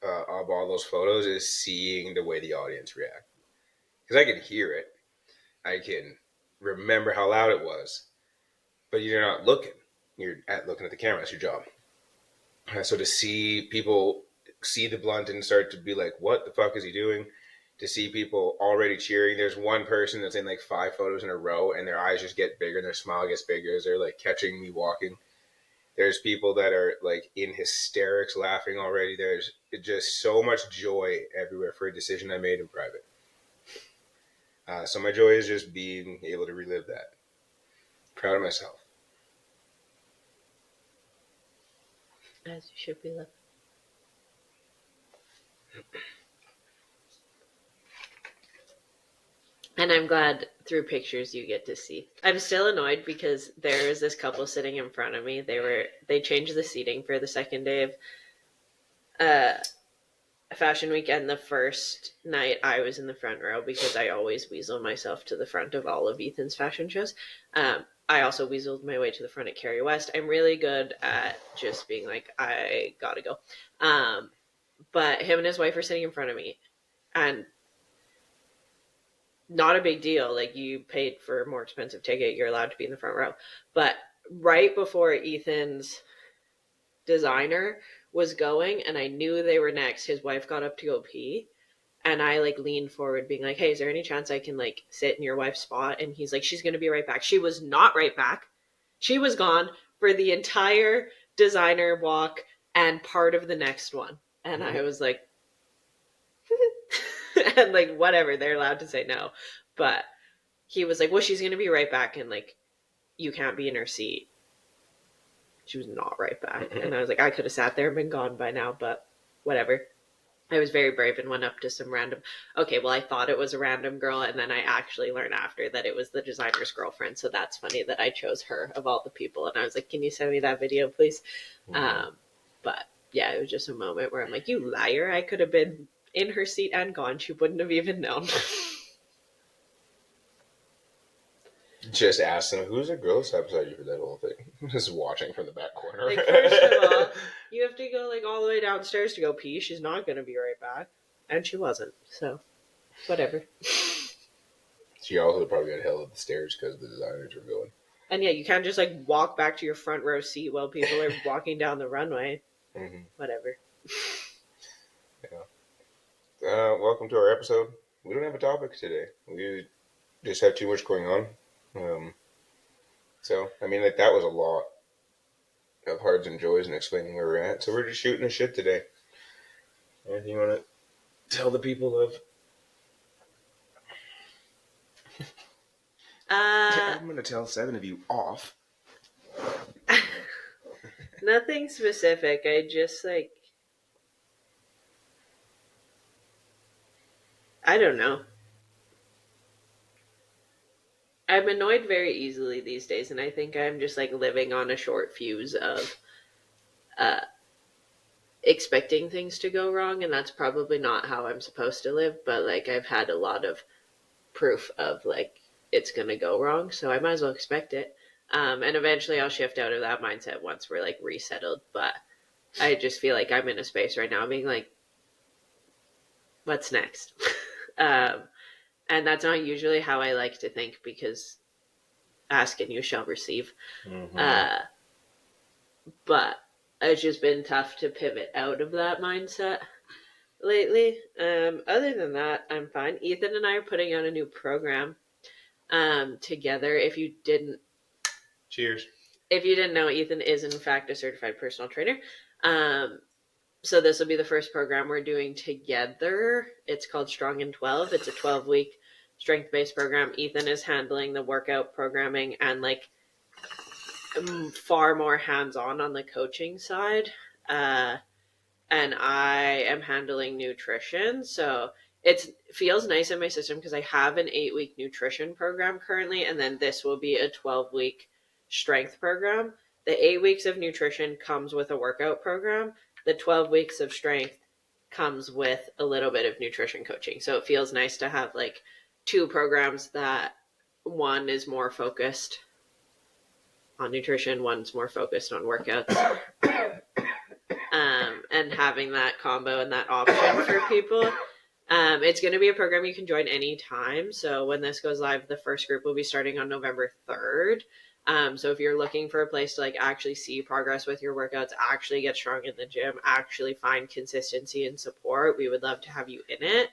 of all those photos is seeing the way the audience react. Because I can hear it. I can remember how loud it was. But you're not looking. You're looking at the camera. That's your job. So to see people see the blunt and start to be like, what the fuck is he doing? To see people already cheering. There's one person that's in like 5 photos in a row and their eyes just get bigger and their smile gets bigger as they're like catching me walking. There's people that are like in hysterics laughing already. There's just so much joy everywhere for a decision I made in private. So my joy is just being able to relive that. Proud of myself. As you should be living. And I'm glad through pictures you get to see. I'm still annoyed because there is this couple sitting in front of me. They changed the seating for the second day of Fashion Week, and the first night I was in the front row because I always weasel myself to the front of all of Ethan's fashion shows. I also weaseled my way to the front at Kerry West. I'm really good at just being like, I gotta go. But him and his wife are sitting in front of me, and not a big deal. Like, you paid for a more expensive ticket, you're allowed to be in the front row. But right before Ethan's designer was going, and I knew they were next, his wife got up to go pee, and I like leaned forward being like, hey, is there any chance I can like sit in your wife's spot? And he's like, she's gonna be right back. She was not right back. She was gone for the entire designer walk and part of the next one. And I was like, and like, whatever, they're allowed to say no. But he was like, well, she's gonna be right back, and like, you can't be in her seat. She was not right back. And I was like, I could have sat there and been gone by now, but whatever. I was very brave and went up to some random, okay, well, I thought it was a random girl, and then I actually learned after that it was the designer's girlfriend. So that's funny that I chose her of all the people. And I was like, can you send me that video, please? But yeah, it was just a moment where I'm like, you liar. I could have been in her seat and gone. She wouldn't have even known. Just ask them, who's the girl that's beside you for that whole thing? Just watching from the back corner. Like, first of all, you have to go like all the way downstairs to go pee. She's not going to be right back. And she wasn't. So, whatever. She also probably got held up the stairs because the designers were going. And yeah, you can't just like walk back to your front row seat while people are walking down the runway. Mm-hmm. Whatever. Yeah. Welcome to our episode. We don't have a topic today. We just have too much going on. So, I mean, like, that was a lot of hards and joys and explaining where we're at. So we're just shooting the shit today. Anything you want to tell the people of? I'm going to tell 7 of you off. Nothing specific. I just like, I don't know. I'm annoyed very easily these days, and I think I'm just like living on a short fuse of uh, expecting things to go wrong, and that's probably not how I'm supposed to live. But like, I've had a lot of proof of like it's gonna go wrong, so I might as well expect it. And eventually, I'll shift out of that mindset once we're like resettled. But I just feel like I'm in a space right now, being like, what's next? um, and that's not usually how I like to think because ask and you shall receive. Mm-hmm. But it's just been tough to pivot out of that mindset lately. Other than that, I'm fine. Ethan and I are putting out a new program together. Cheers. If you didn't know, Ethan is in fact a certified personal trainer. So this will be the first program we're doing together. It's called Strong in 12. It's a 12-week strength-based program. Ethan is handling the workout programming and like far more hands-on on the coaching side. And I am handling nutrition. So it feels nice in my system because I have an 8-week nutrition program currently, and then this will be a 12-week strength program. The 8 weeks of nutrition comes with a workout program. The 12 weeks of strength comes with a little bit of nutrition coaching. So it feels nice to have like 2 programs that one is more focused on nutrition, one's more focused on workouts. And having that combo and that option for people. It's going to be a program you can join anytime. So when this goes live, the first group will be starting on November 3rd. So if you're looking for a place to like actually see progress with your workouts, actually get strong in the gym, actually find consistency and support, we would love to have you in it.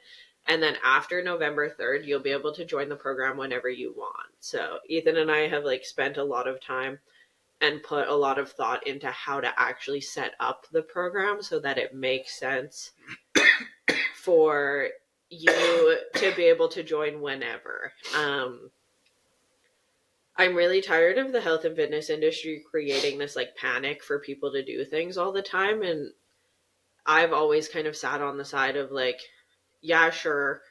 And then after November 3rd, you'll be able to join the program whenever you want. So Ethan and I have like spent a lot of time and put a lot of thought into how to actually set up the program so that it makes sense for you to be able to join whenever. I'm really tired of the health and fitness industry creating this like panic for people to do things all the time. And I've always kind of sat on the side of like, yeah, sure,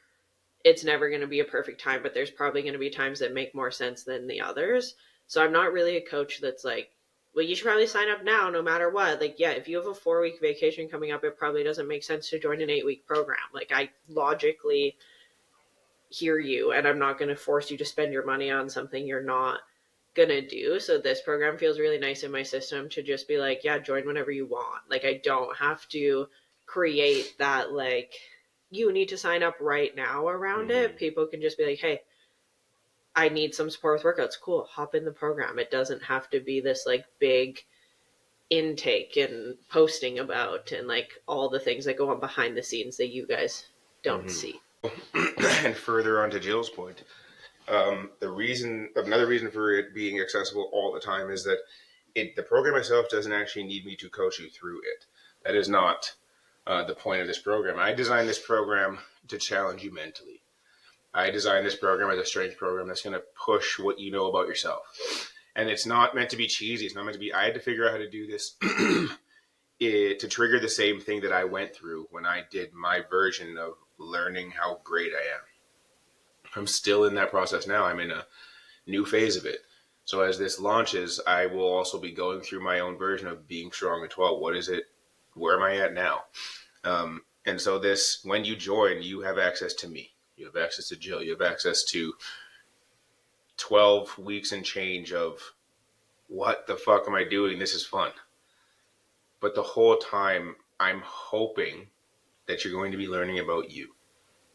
it's never going to be a perfect time, but there's probably going to be times that make more sense than the others. So I'm not really a coach that's like, well, you should probably sign up now no matter what. Like, yeah, if you have a 4-week vacation coming up, it probably doesn't make sense to join an 8-week program. Like, I logically hear you, and I'm not going to force you to spend your money on something you're not going to do. So this program feels really nice in my system to just be like, yeah, join whenever you want. Like, I don't have to create that, like, you need to sign up right now around it. People can just be like, hey, I need some support with workouts. Cool, hop in the program. It doesn't have to be this like big intake and posting about and like all the things that go on behind the scenes that you guys don't see. And further on to Jill's point, another reason for it being accessible all the time is that the program itself doesn't actually need me to coach you through it. That is not the point of this program. I designed this program to challenge you mentally. I designed this program as a strength program that's going to push what you know about yourself. And it's not meant to be cheesy. It's not meant to be, I had to figure out how to do this to trigger the same thing that I went through when I did my version of learning how great I am. I'm still in that process now. I'm in a new phase of it. So as this launches, I will also be going through my own version of being strong at 12. What is it? Where am I at now? And so this, when you join, you have access to me. You have access to Jill. You have access to 12 weeks and change of what the fuck am I doing? This is fun. But the whole time, I'm hoping that you're going to be learning about you.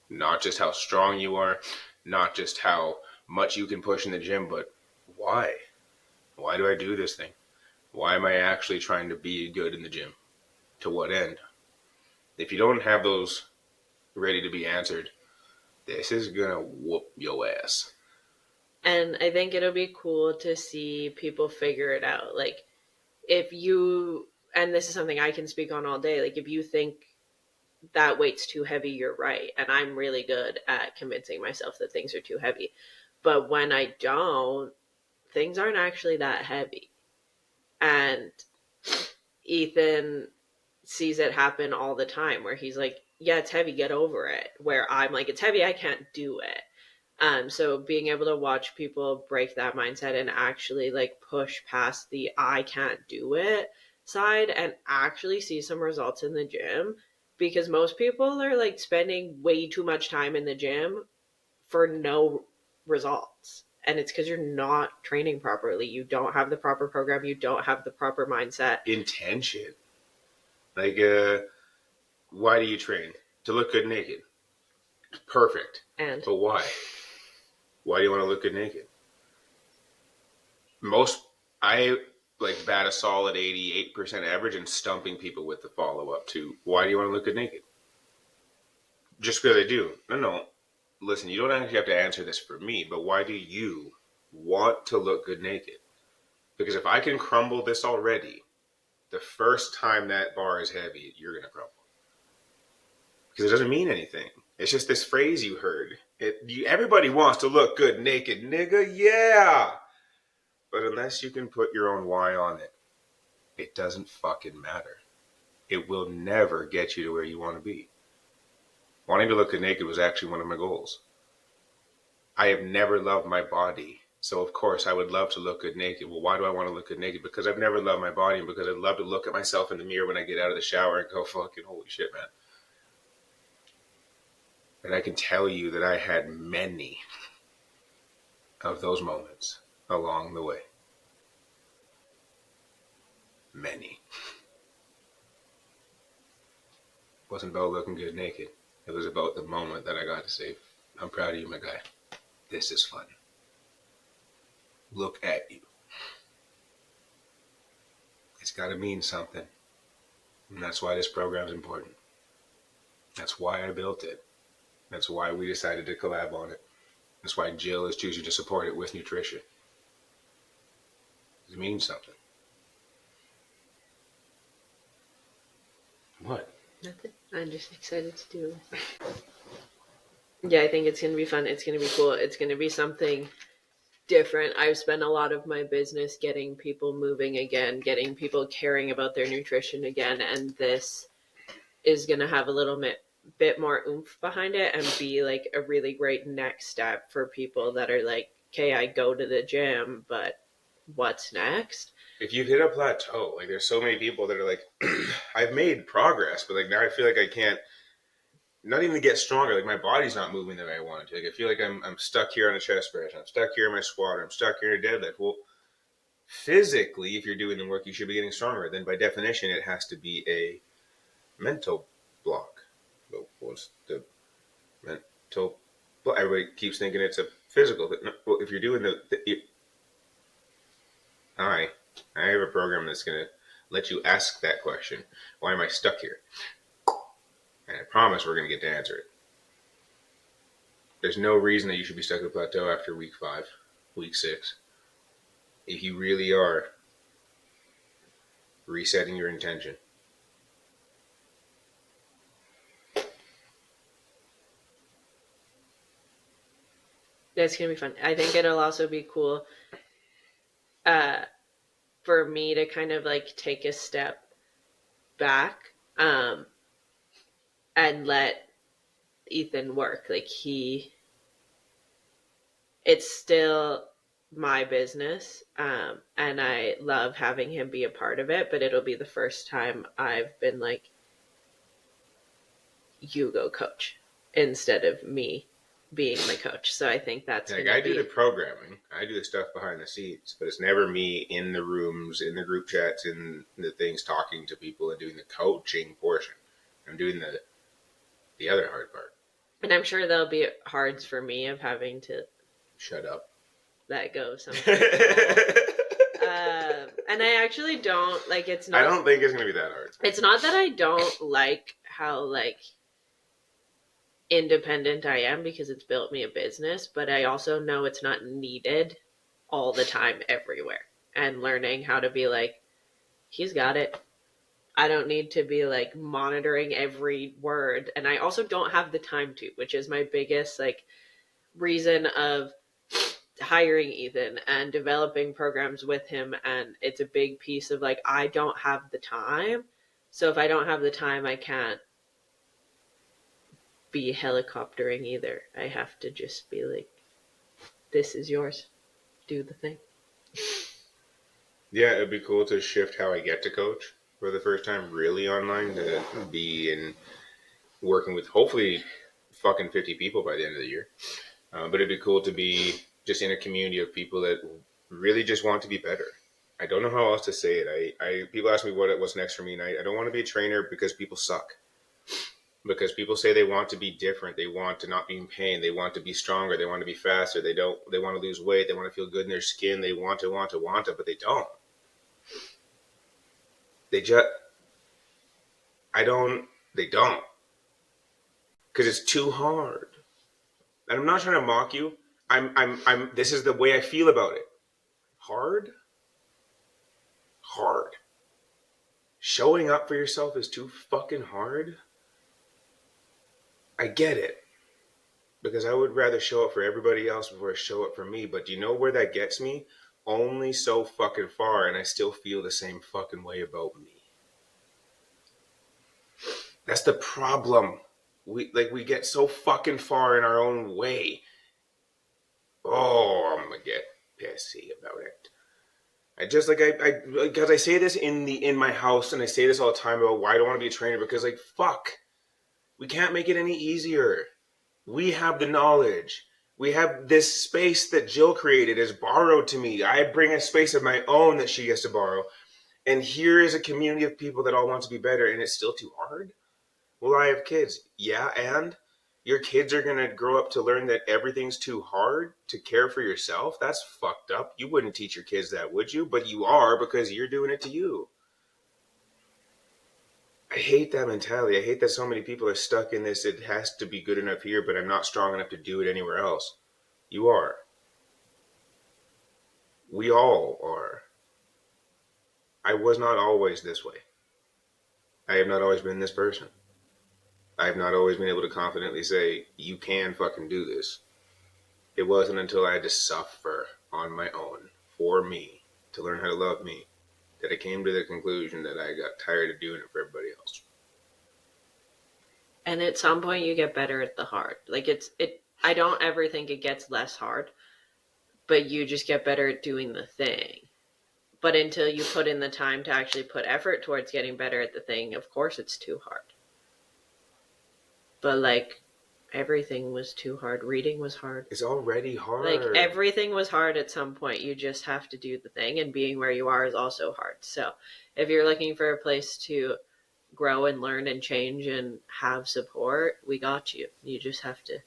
Not just how strong you are, not just how much you can push in the gym, but why? Why do I do this thing? Why am I actually trying to be good in the gym? To what end? If you don't have those ready to be answered, this is going to whoop your ass. And I think it'll be cool to see people figure it out. Like, if you, and this is something I can speak on all day, like, if you think that weight's too heavy, you're right. And I'm really good at convincing myself that things are too heavy. But when I don't, things aren't actually that heavy. And Ethan sees it happen all the time where he's like, yeah, it's heavy, get over it. Where I'm like, it's heavy, I can't do it. So being able to watch people break that mindset and actually like push past the I can't do it side and actually see some results in the gym, because most people are like spending way too much time in the gym for no results. And it's because you're not training properly. You don't have the proper program. You don't have the proper mindset. Intention. Like, why do you train? To look good naked. Perfect. But why? Why do you want to look good naked? I like bat a solid 88% average and stumping people with the follow up to, why do you want to look good naked? Just because I do. No. Listen, you don't actually have to answer this for me, but why do you want to look good naked? Because if I can crumble this already, the first time that bar is heavy, you're going to crumble. Because it doesn't mean anything. It's just this phrase you heard. Everybody wants to look good naked, nigga. Yeah. But unless you can put your own why on it, it doesn't fucking matter. It will never get you to where you want to be. Wanting to look good naked was actually one of my goals. I have never loved my body. So, of course, I would love to look good naked. Well, why do I want to look good naked? Because I've never loved my body, and because I'd love to look at myself in the mirror when I get out of the shower and go, fucking holy shit, man. And I can tell you that I had many of those moments along the way. Many. It wasn't about looking good naked. It was about the moment that I got to say, I'm proud of you, my guy. This is fun. Look at you. It's got to mean something. And that's why this program's important. That's why I built it. That's why we decided to collab on it. That's why Jill is choosing to support it with nutrition. It means something. What? Nothing. I'm just excited to do it. Yeah, I think it's going to be fun. It's going to be cool. It's going to be something different. I've spent a lot of my business getting people moving again, getting people caring about their nutrition again, and this is going to have a little bit more oomph behind it and be like a really great next step for people that are like, okay, I go to the gym, but what's next? If you've hit a plateau, like there's so many people that are like, I've made progress, but like now I feel like I can't not even get stronger. Like my body's not moving the way I want it to. Like I feel like I'm stuck here on a chest press. I'm stuck here in my squat. I'm stuck here in a deadlift. Well, physically, if you're doing the work, you should be getting stronger. Then by definition, it has to be a mental block. But what's the mental block? Everybody keeps thinking it's a physical. But no, well, if you're doing I have a program that's going to let you ask that question. Why am I stuck here? And I promise we're going to get to answer it. There's no reason that you should be stuck at a plateau after week 5, week 6. If you really are resetting your intention. That's going to be fun. I think it'll also be cool for me to kind of like take a step back and let Ethan work. Like it's still my business, and I love having him be a part of it, but it'll be the first time I've been like, you go coach, instead of me being the coach. So I think that's like I do the programming, I do the stuff behind the scenes, but it's never me in the rooms, in the group chats, in the things, talking to people and doing the coaching portion. I'm doing the other hard part. And I'm sure there'll be hards for me of having to shut up, let go sometimes. And I actually don't like. It's not. I don't think it's gonna be that hard. It's not that I don't like how like independent I am because it's built me a business, but I also know it's not needed all the time everywhere. And learning how to be like, he's got it. I don't need to be like monitoring every word. And I also don't have the time to, which is my biggest like reason of hiring Ethan and developing programs with him. And it's a big piece of like, I don't have the time. So if I don't have the time, I can't be helicoptering either. I have to just be like, this is yours. Do the thing. Yeah, it'd be cool to shift how I get to coach for the first time really online, to be in working with hopefully fucking 50 people by the end of the year. But it'd be cool to be just in a community of people that really just want to be better. I don't know how else to say it. I people ask me what's next for me, and I don't want to be a trainer because people suck. Because people say they want to be different, they want to not be in pain, they want to be stronger, they want to be faster, they want to lose weight, they want to feel good in their skin, they want to, but they don't. They just they don't. Because it's too hard. And I'm not trying to mock you. I'm this is the way I feel about it. Hard? Hard. Showing up for yourself is too fucking hard? I get it. Because I would rather show up for everybody else before I show up for me. But do you know where that gets me? Only so fucking far, and I still feel the same fucking way about me. That's the problem. We get so fucking far in our own way. Oh, I'm gonna get pissy about it. Because I say this in my house, and I say this all the time about why I don't want to be a trainer, because like fuck, we can't make it any easier. We have the knowledge. We have this space that Jill created is borrowed to me. I bring a space of my own that she gets to borrow. And here is a community of people that all want to be better, and it's still too hard. Well, I have kids. Yeah, and your kids are going to grow up to learn that everything's too hard to care for yourself. That's fucked up. You wouldn't teach your kids that, would you? But you are, because you're doing it to you. I hate that mentality. I hate that so many people are stuck in this. It has to be good enough here, but I'm not strong enough to do it anywhere else. You are. We all are. I was not always this way. I have not always been this person. I have not always been able to confidently say, you can fucking do this. It wasn't until I had to suffer on my own for me to learn how to love me that I came to the conclusion that I got tired of doing it for everybody else. And at some point you get better at the hard. Like I don't ever think it gets less hard, but you just get better at doing the thing. But until you put in the time to actually put effort towards getting better at the thing, of course it's too hard. But like everything was too hard. Reading was hard. It's already hard. Like everything was hard at some point. You just have to do the thing, and being where you are is also hard. So if you're looking for a place to grow and learn and change and have support, we got you. You just have to.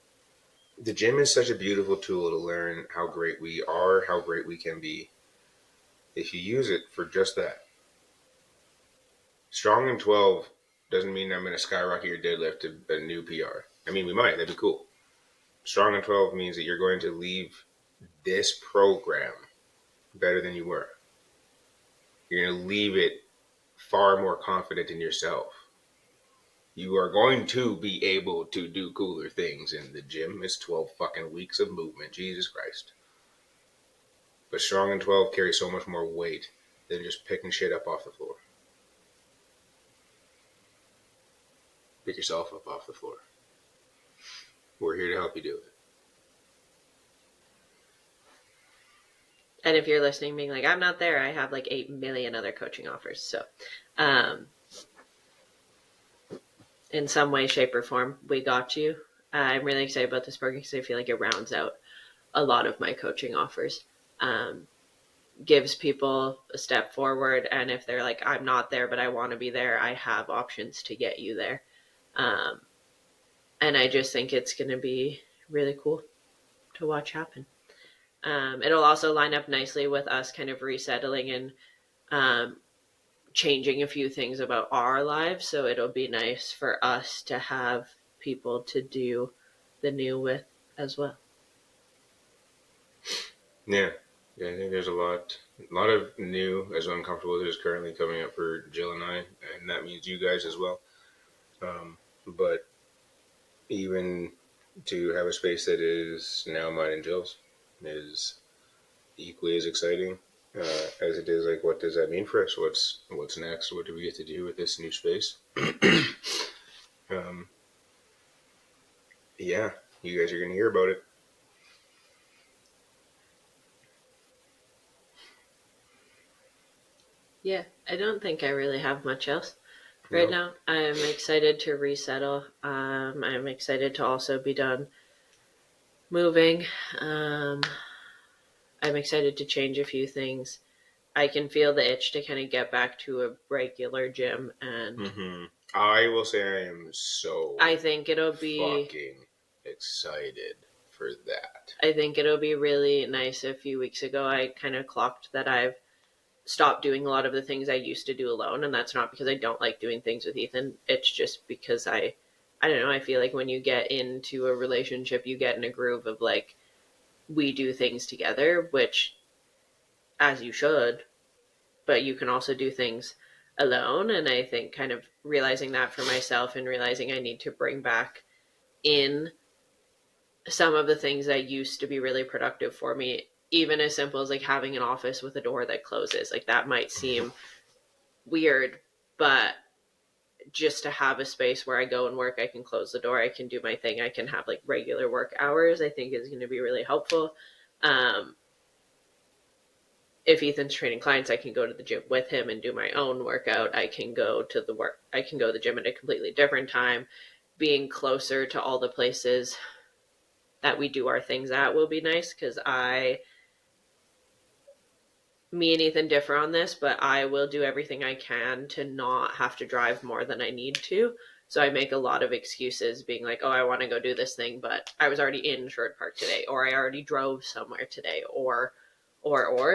The gym is such a beautiful tool to learn how great we are, how great we can be, if you use it for just that. Strong in 12 doesn't mean I'm going to skyrocket your deadlift to a new PR. I mean, we might. That'd be cool. Strong in 12 means that you're going to leave this program better than you were. You're going to leave it far more confident in yourself. You are going to be able to do cooler things in the gym. It's 12 fucking weeks of movement. Jesus Christ. But Strong in 12 carries so much more weight than just picking shit up off the floor. Pick yourself up off the floor. We're here to help you do it. And if you're listening being like, I'm not there, I have like 8 million other coaching offers. So in some way, shape, or form, we got you. I'm really excited about this program because I feel like it rounds out a lot of my coaching offers. Gives people a step forward. And if they're like, I'm not there, but I want to be there, I have options to get you there. And I just think it's going to be really cool to watch happen. It'll also line up nicely with us kind of resettling and changing a few things about our lives. So it'll be nice for us to have people to do the new with as well. Yeah. Yeah, I think there's a lot of new, as uncomfortable as it is currently, coming up for Jill and I, and that means you guys as well. But even to have a space that is now mine and Jill's is equally as exciting as it is. Like, what does that mean for us? What's next? What do we get to do with this new space? um, yeah, you guys are gonna hear about it. Yeah, I don't think I really have much else right No. now. I'm excited to resettle. I'm excited to also be done moving. I'm excited to change a few things. I can feel the itch to kind of get back to a regular gym, and I will say I am so I think it'll be fucking excited for that. I think it'll be really nice. A few weeks ago, I kind of clocked that I've stopped doing a lot of the things I used to do alone, and that's not because I don't like doing things with Ethan. It's just because I don't know, I feel like when you get into a relationship, you get in a groove of like we do things together, which as you should, but you can also do things alone. And I think kind of realizing that for myself and realizing I need to bring back in some of the things that used to be really productive for me, even as simple as like having an office with a door that closes. Like that might seem weird, but just to have a space where I go and work, I can close the door, I can do my thing, I can have like regular work hours, I think is going to be really helpful. If Ethan's training clients, I can go to the gym with him and do my own workout. I can go to the gym at a completely different time. Being closer to all the places that we do our things at will be nice, because me and Ethan differ on this, but I will do everything I can to not have to drive more than I need to. So I make a lot of excuses being like, oh, I want to go do this thing, but I was already in Sherwood Park today, or I already drove somewhere today, or.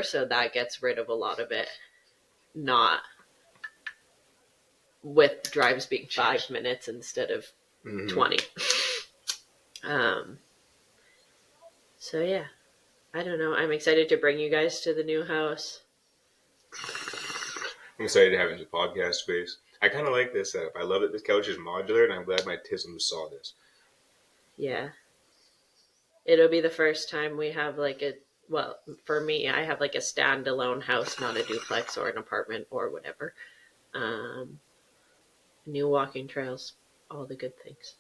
So that gets rid of a lot of it, not with drives being 5 minutes instead of 20. So yeah, I don't know. I'm excited to bring you guys to the new house. I'm excited to have it in the podcast space. I kind of like this setup. I love that this couch is modular, and I'm glad my tisms saw this. Yeah. It'll be the first time we have like well, for me, I have like a standalone house, not a duplex or an apartment or whatever. New walking trails, all the good things.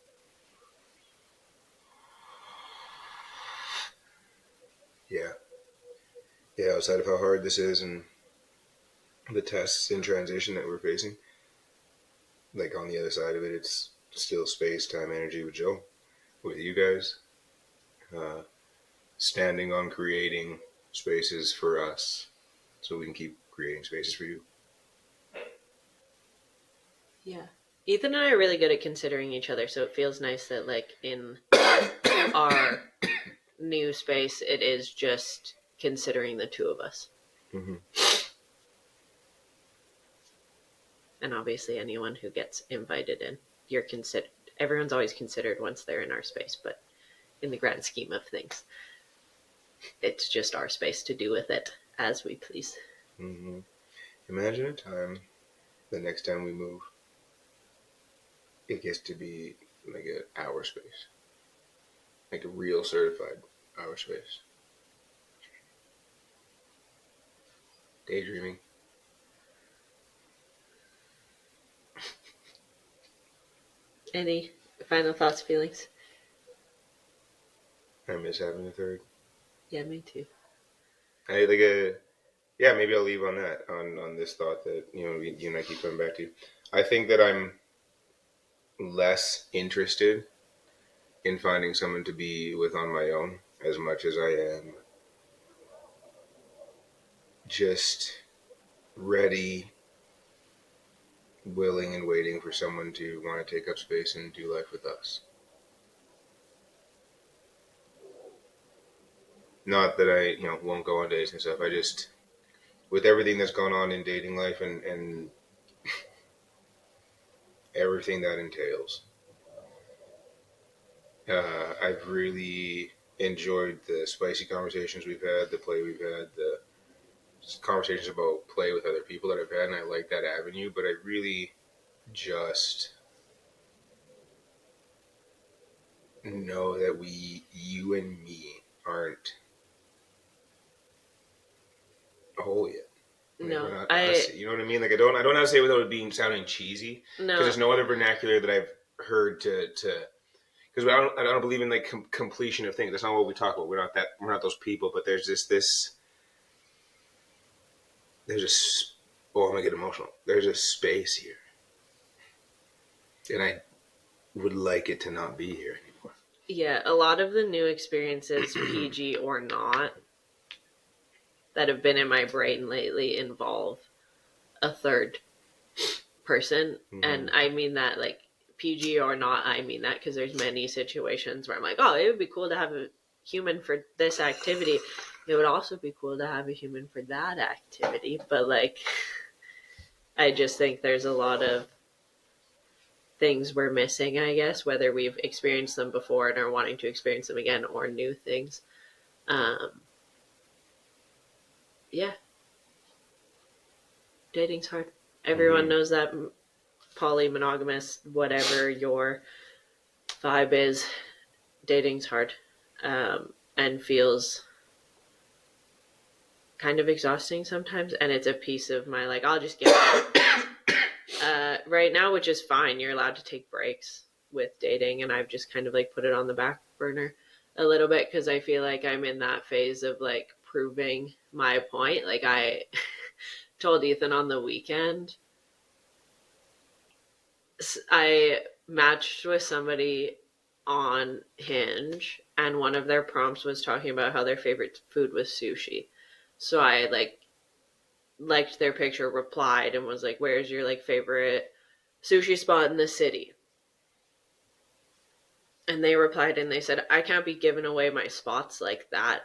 Yeah. Yeah, outside of how hard this is and the tests in transition that we're facing, like on the other side of it, it's still space, time, energy with Joe, with you guys, standing on creating spaces for us so we can keep creating spaces for you. Yeah. Ethan and I are really good at considering each other, so it feels nice that like in our new space, it is just considering the two of us. Mm-hmm. And obviously anyone who gets invited in, you're considered. Everyone's always considered once they're in our space, but in the grand scheme of things, it's just our space to do with it as we please. Mm-hmm. Imagine a time, the next time we move, it gets to be like an hour space, like a real certified hour space. Daydreaming. Any final thoughts, feelings? I miss having a third. Yeah, me too. I like a yeah. Maybe I'll leave on that on this thought that you and I keep coming back to. I think that I'm less interested in finding someone to be with on my own as much as I am just ready, willing, and waiting for someone to want to take up space and do life with us. Not that I won't go on dates and stuff. I just, with everything that's gone on in dating life and everything that entails, I've really enjoyed the spicy conversations we've had, the play we've had, the conversations about play with other people that I've had, and I like that avenue. But I really just know that you and me, aren't whole yet. Like we're No, not us. You know what I mean? Like I don't know how to say it without it being sounding cheesy, because no, there's no other vernacular that I've heard to because I don't believe in like completion of things. That's not what we talk about. We're not those people. But there's there's a oh, I'm gonna get emotional. There's a space here, and I would like it to not be here anymore. yeah, a lot of the new experiences, PG or not, that have been in my brain lately involve a third person. Mm-hmm. And I mean that like PG or not, I mean that because there's many situations where I'm like, oh, it would be cool to have a human for this activity. It would also be cool to have a human for that activity. But like, I just think there's a lot of things we're missing, I guess, whether we've experienced them before and are wanting to experience them again, or new things. Yeah, dating's hard. Everyone knows that. Poly, monogamous, whatever your vibe is, dating's hard, and feels kind of exhausting sometimes. And it's a piece of my like, I'll just give up right now, which is fine. You're allowed to take breaks with dating, and I've just kind of like put it on the back burner a little bit because I feel like I'm in that phase of like proving my point. Like I told Ethan on the weekend, I matched with somebody on Hinge, and one of their prompts was talking about how their favorite food was sushi. So I like liked their picture, replied, and was like, "Where's your like favorite sushi spot in the city?" And they replied and they said, "I can't be giving away my spots like that."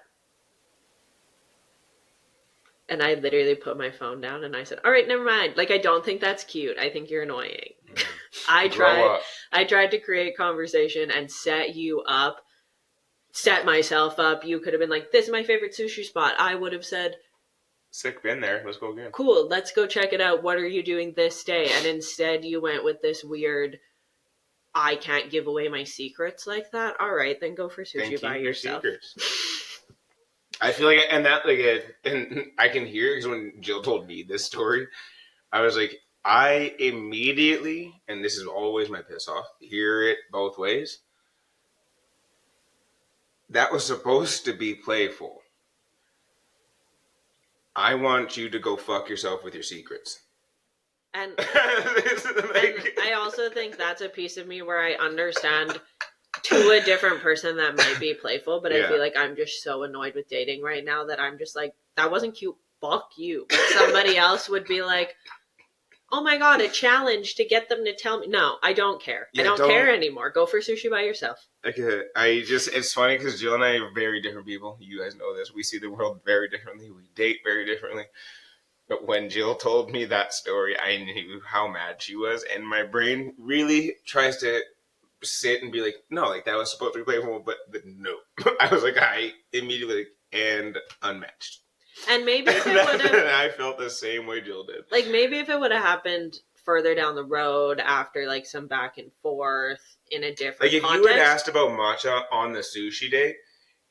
And I literally put my phone down and I said, "All right, never mind. Like I don't think that's cute. I think you're annoying." I tried to create conversation and set you up, set myself up. You could have been like, "This is my favorite sushi spot." I would have said, Sick, been there. Let's go again. "Cool, let's go check it out. What are you doing this day?" And instead you went with this weird, "I can't give away my secrets like that." All right, then go for sushi by yourself. I feel like, and that like, and I can hear, because when Jill told me this story, I was like, I immediately, and this is always my piss off, hear it both ways. That was supposed to be playful. I want you to go fuck yourself with your secrets. And I also think that's a piece of me where I understand to a different person that might be playful, but I feel like I'm just so annoyed with dating right now that I'm just like, that wasn't cute. Fuck you. But somebody else would be like, "Oh my god, a challenge to get them to tell me." No, I don't care. I don't care anymore. Go for sushi by yourself. Okay, it's funny because Jill and I are very different people. You guys know this. We see the world very differently. We date very differently. But when Jill told me that story, I knew how mad she was, and my brain really tries to sit and be like, no, like that was supposed to be playful, but no. I was like, I immediately and unmatched. And maybe if it would have, I felt the same way Jill did. Like maybe if it would have happened further down the road after like some back and forth in a different like if context. You had asked about matcha on the sushi date,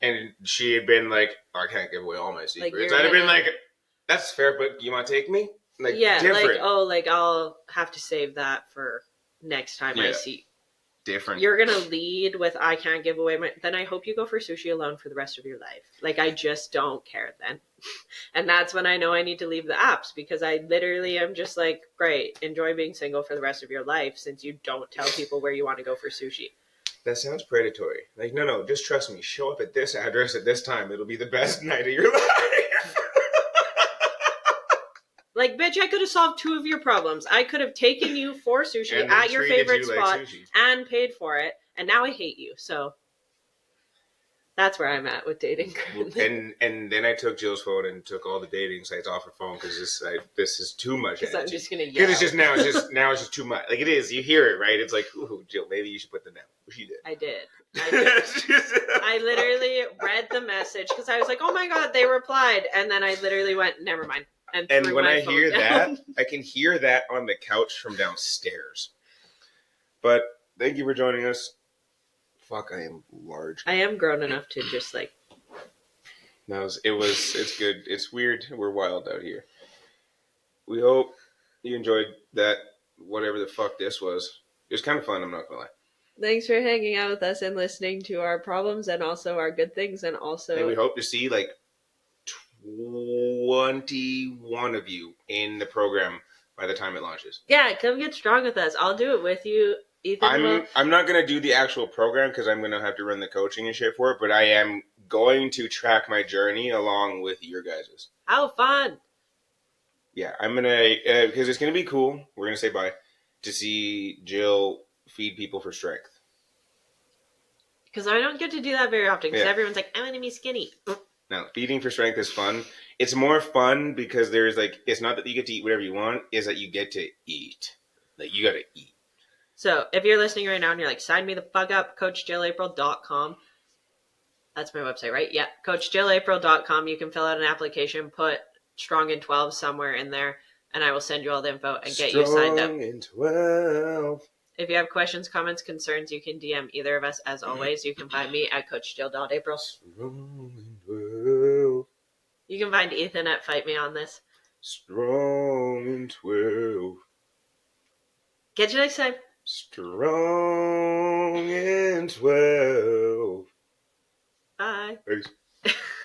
and she had been like, oh, I can't give away all my secrets. I'd have been like, that's fair, but you want to take me? Like, yeah, different. like, oh, like I'll have to save that for next time I see. Different. You're going to lead with, I can't give away my, then I hope you go for sushi alone for the rest of your life. Like, I just don't care then. And that's when I know I need to leave the apps, because I literally am just like, great, enjoy being single for the rest of your life since you don't tell people where you want to go for sushi. That sounds predatory. Like, no, just trust me. Show up at this address at this time. It'll be the best night of your life. Like, bitch, I could have solved two of your problems. I could have taken you for sushi at your favorite spot and paid for it, and now I hate you, so. That's where I'm at with dating currently. And then I took Jill's phone and took all the dating sites off her phone because this is too much Because I'm energy. just gonna yell. Because it's just too much. Like it is. You hear it, right? It's like, ooh, Jill, maybe you should put them down. She did. I did. I literally read the message because I was like, oh my god, they replied. And then I literally went, never mind. And when I phone hear down. that, I can hear that on the couch from downstairs. But thank you for joining us. Fuck, I am large. I am grown enough to just like. It's good. It's weird. We're wild out here. We hope you enjoyed that, whatever the fuck this was. It was kind of fun, I'm not gonna lie. Thanks for hanging out with us and listening to our problems and also our good things and also. And we hope to see like 21 of you in the program by the time it launches. Yeah, come get strong with us. I'll do it with you. Ethan I'm not going to do the actual program because I'm going to have to run the coaching and shit for it, but I am going to track my journey along with your guys's. How fun! Yeah, I'm going to, because it's going to be cool, we're going to say bye, to see Jill feed people for strength. Because I don't get to do that very often because Yeah. everyone's like, I'm going to be skinny. Now, feeding for strength is fun. It's more fun because there's like, it's not that you get to eat whatever you want, is that you get to eat. Like, you got to eat. So, if you're listening right now and you're like, sign me the fuck up, CoachJillApril.com. That's my website, right? Yeah, CoachJillApril.com. You can fill out an application, put Strong in 12 somewhere in there, and I will send you all the info and get you signed up. Strong in 12. If you have questions, comments, concerns, you can DM either of us. As always, you can find me at CoachJill.April. Strong in 12. You can find Ethan at Fight Me on this. Strong in 12. Catch you next time. Strong in 12. Bye. Peace.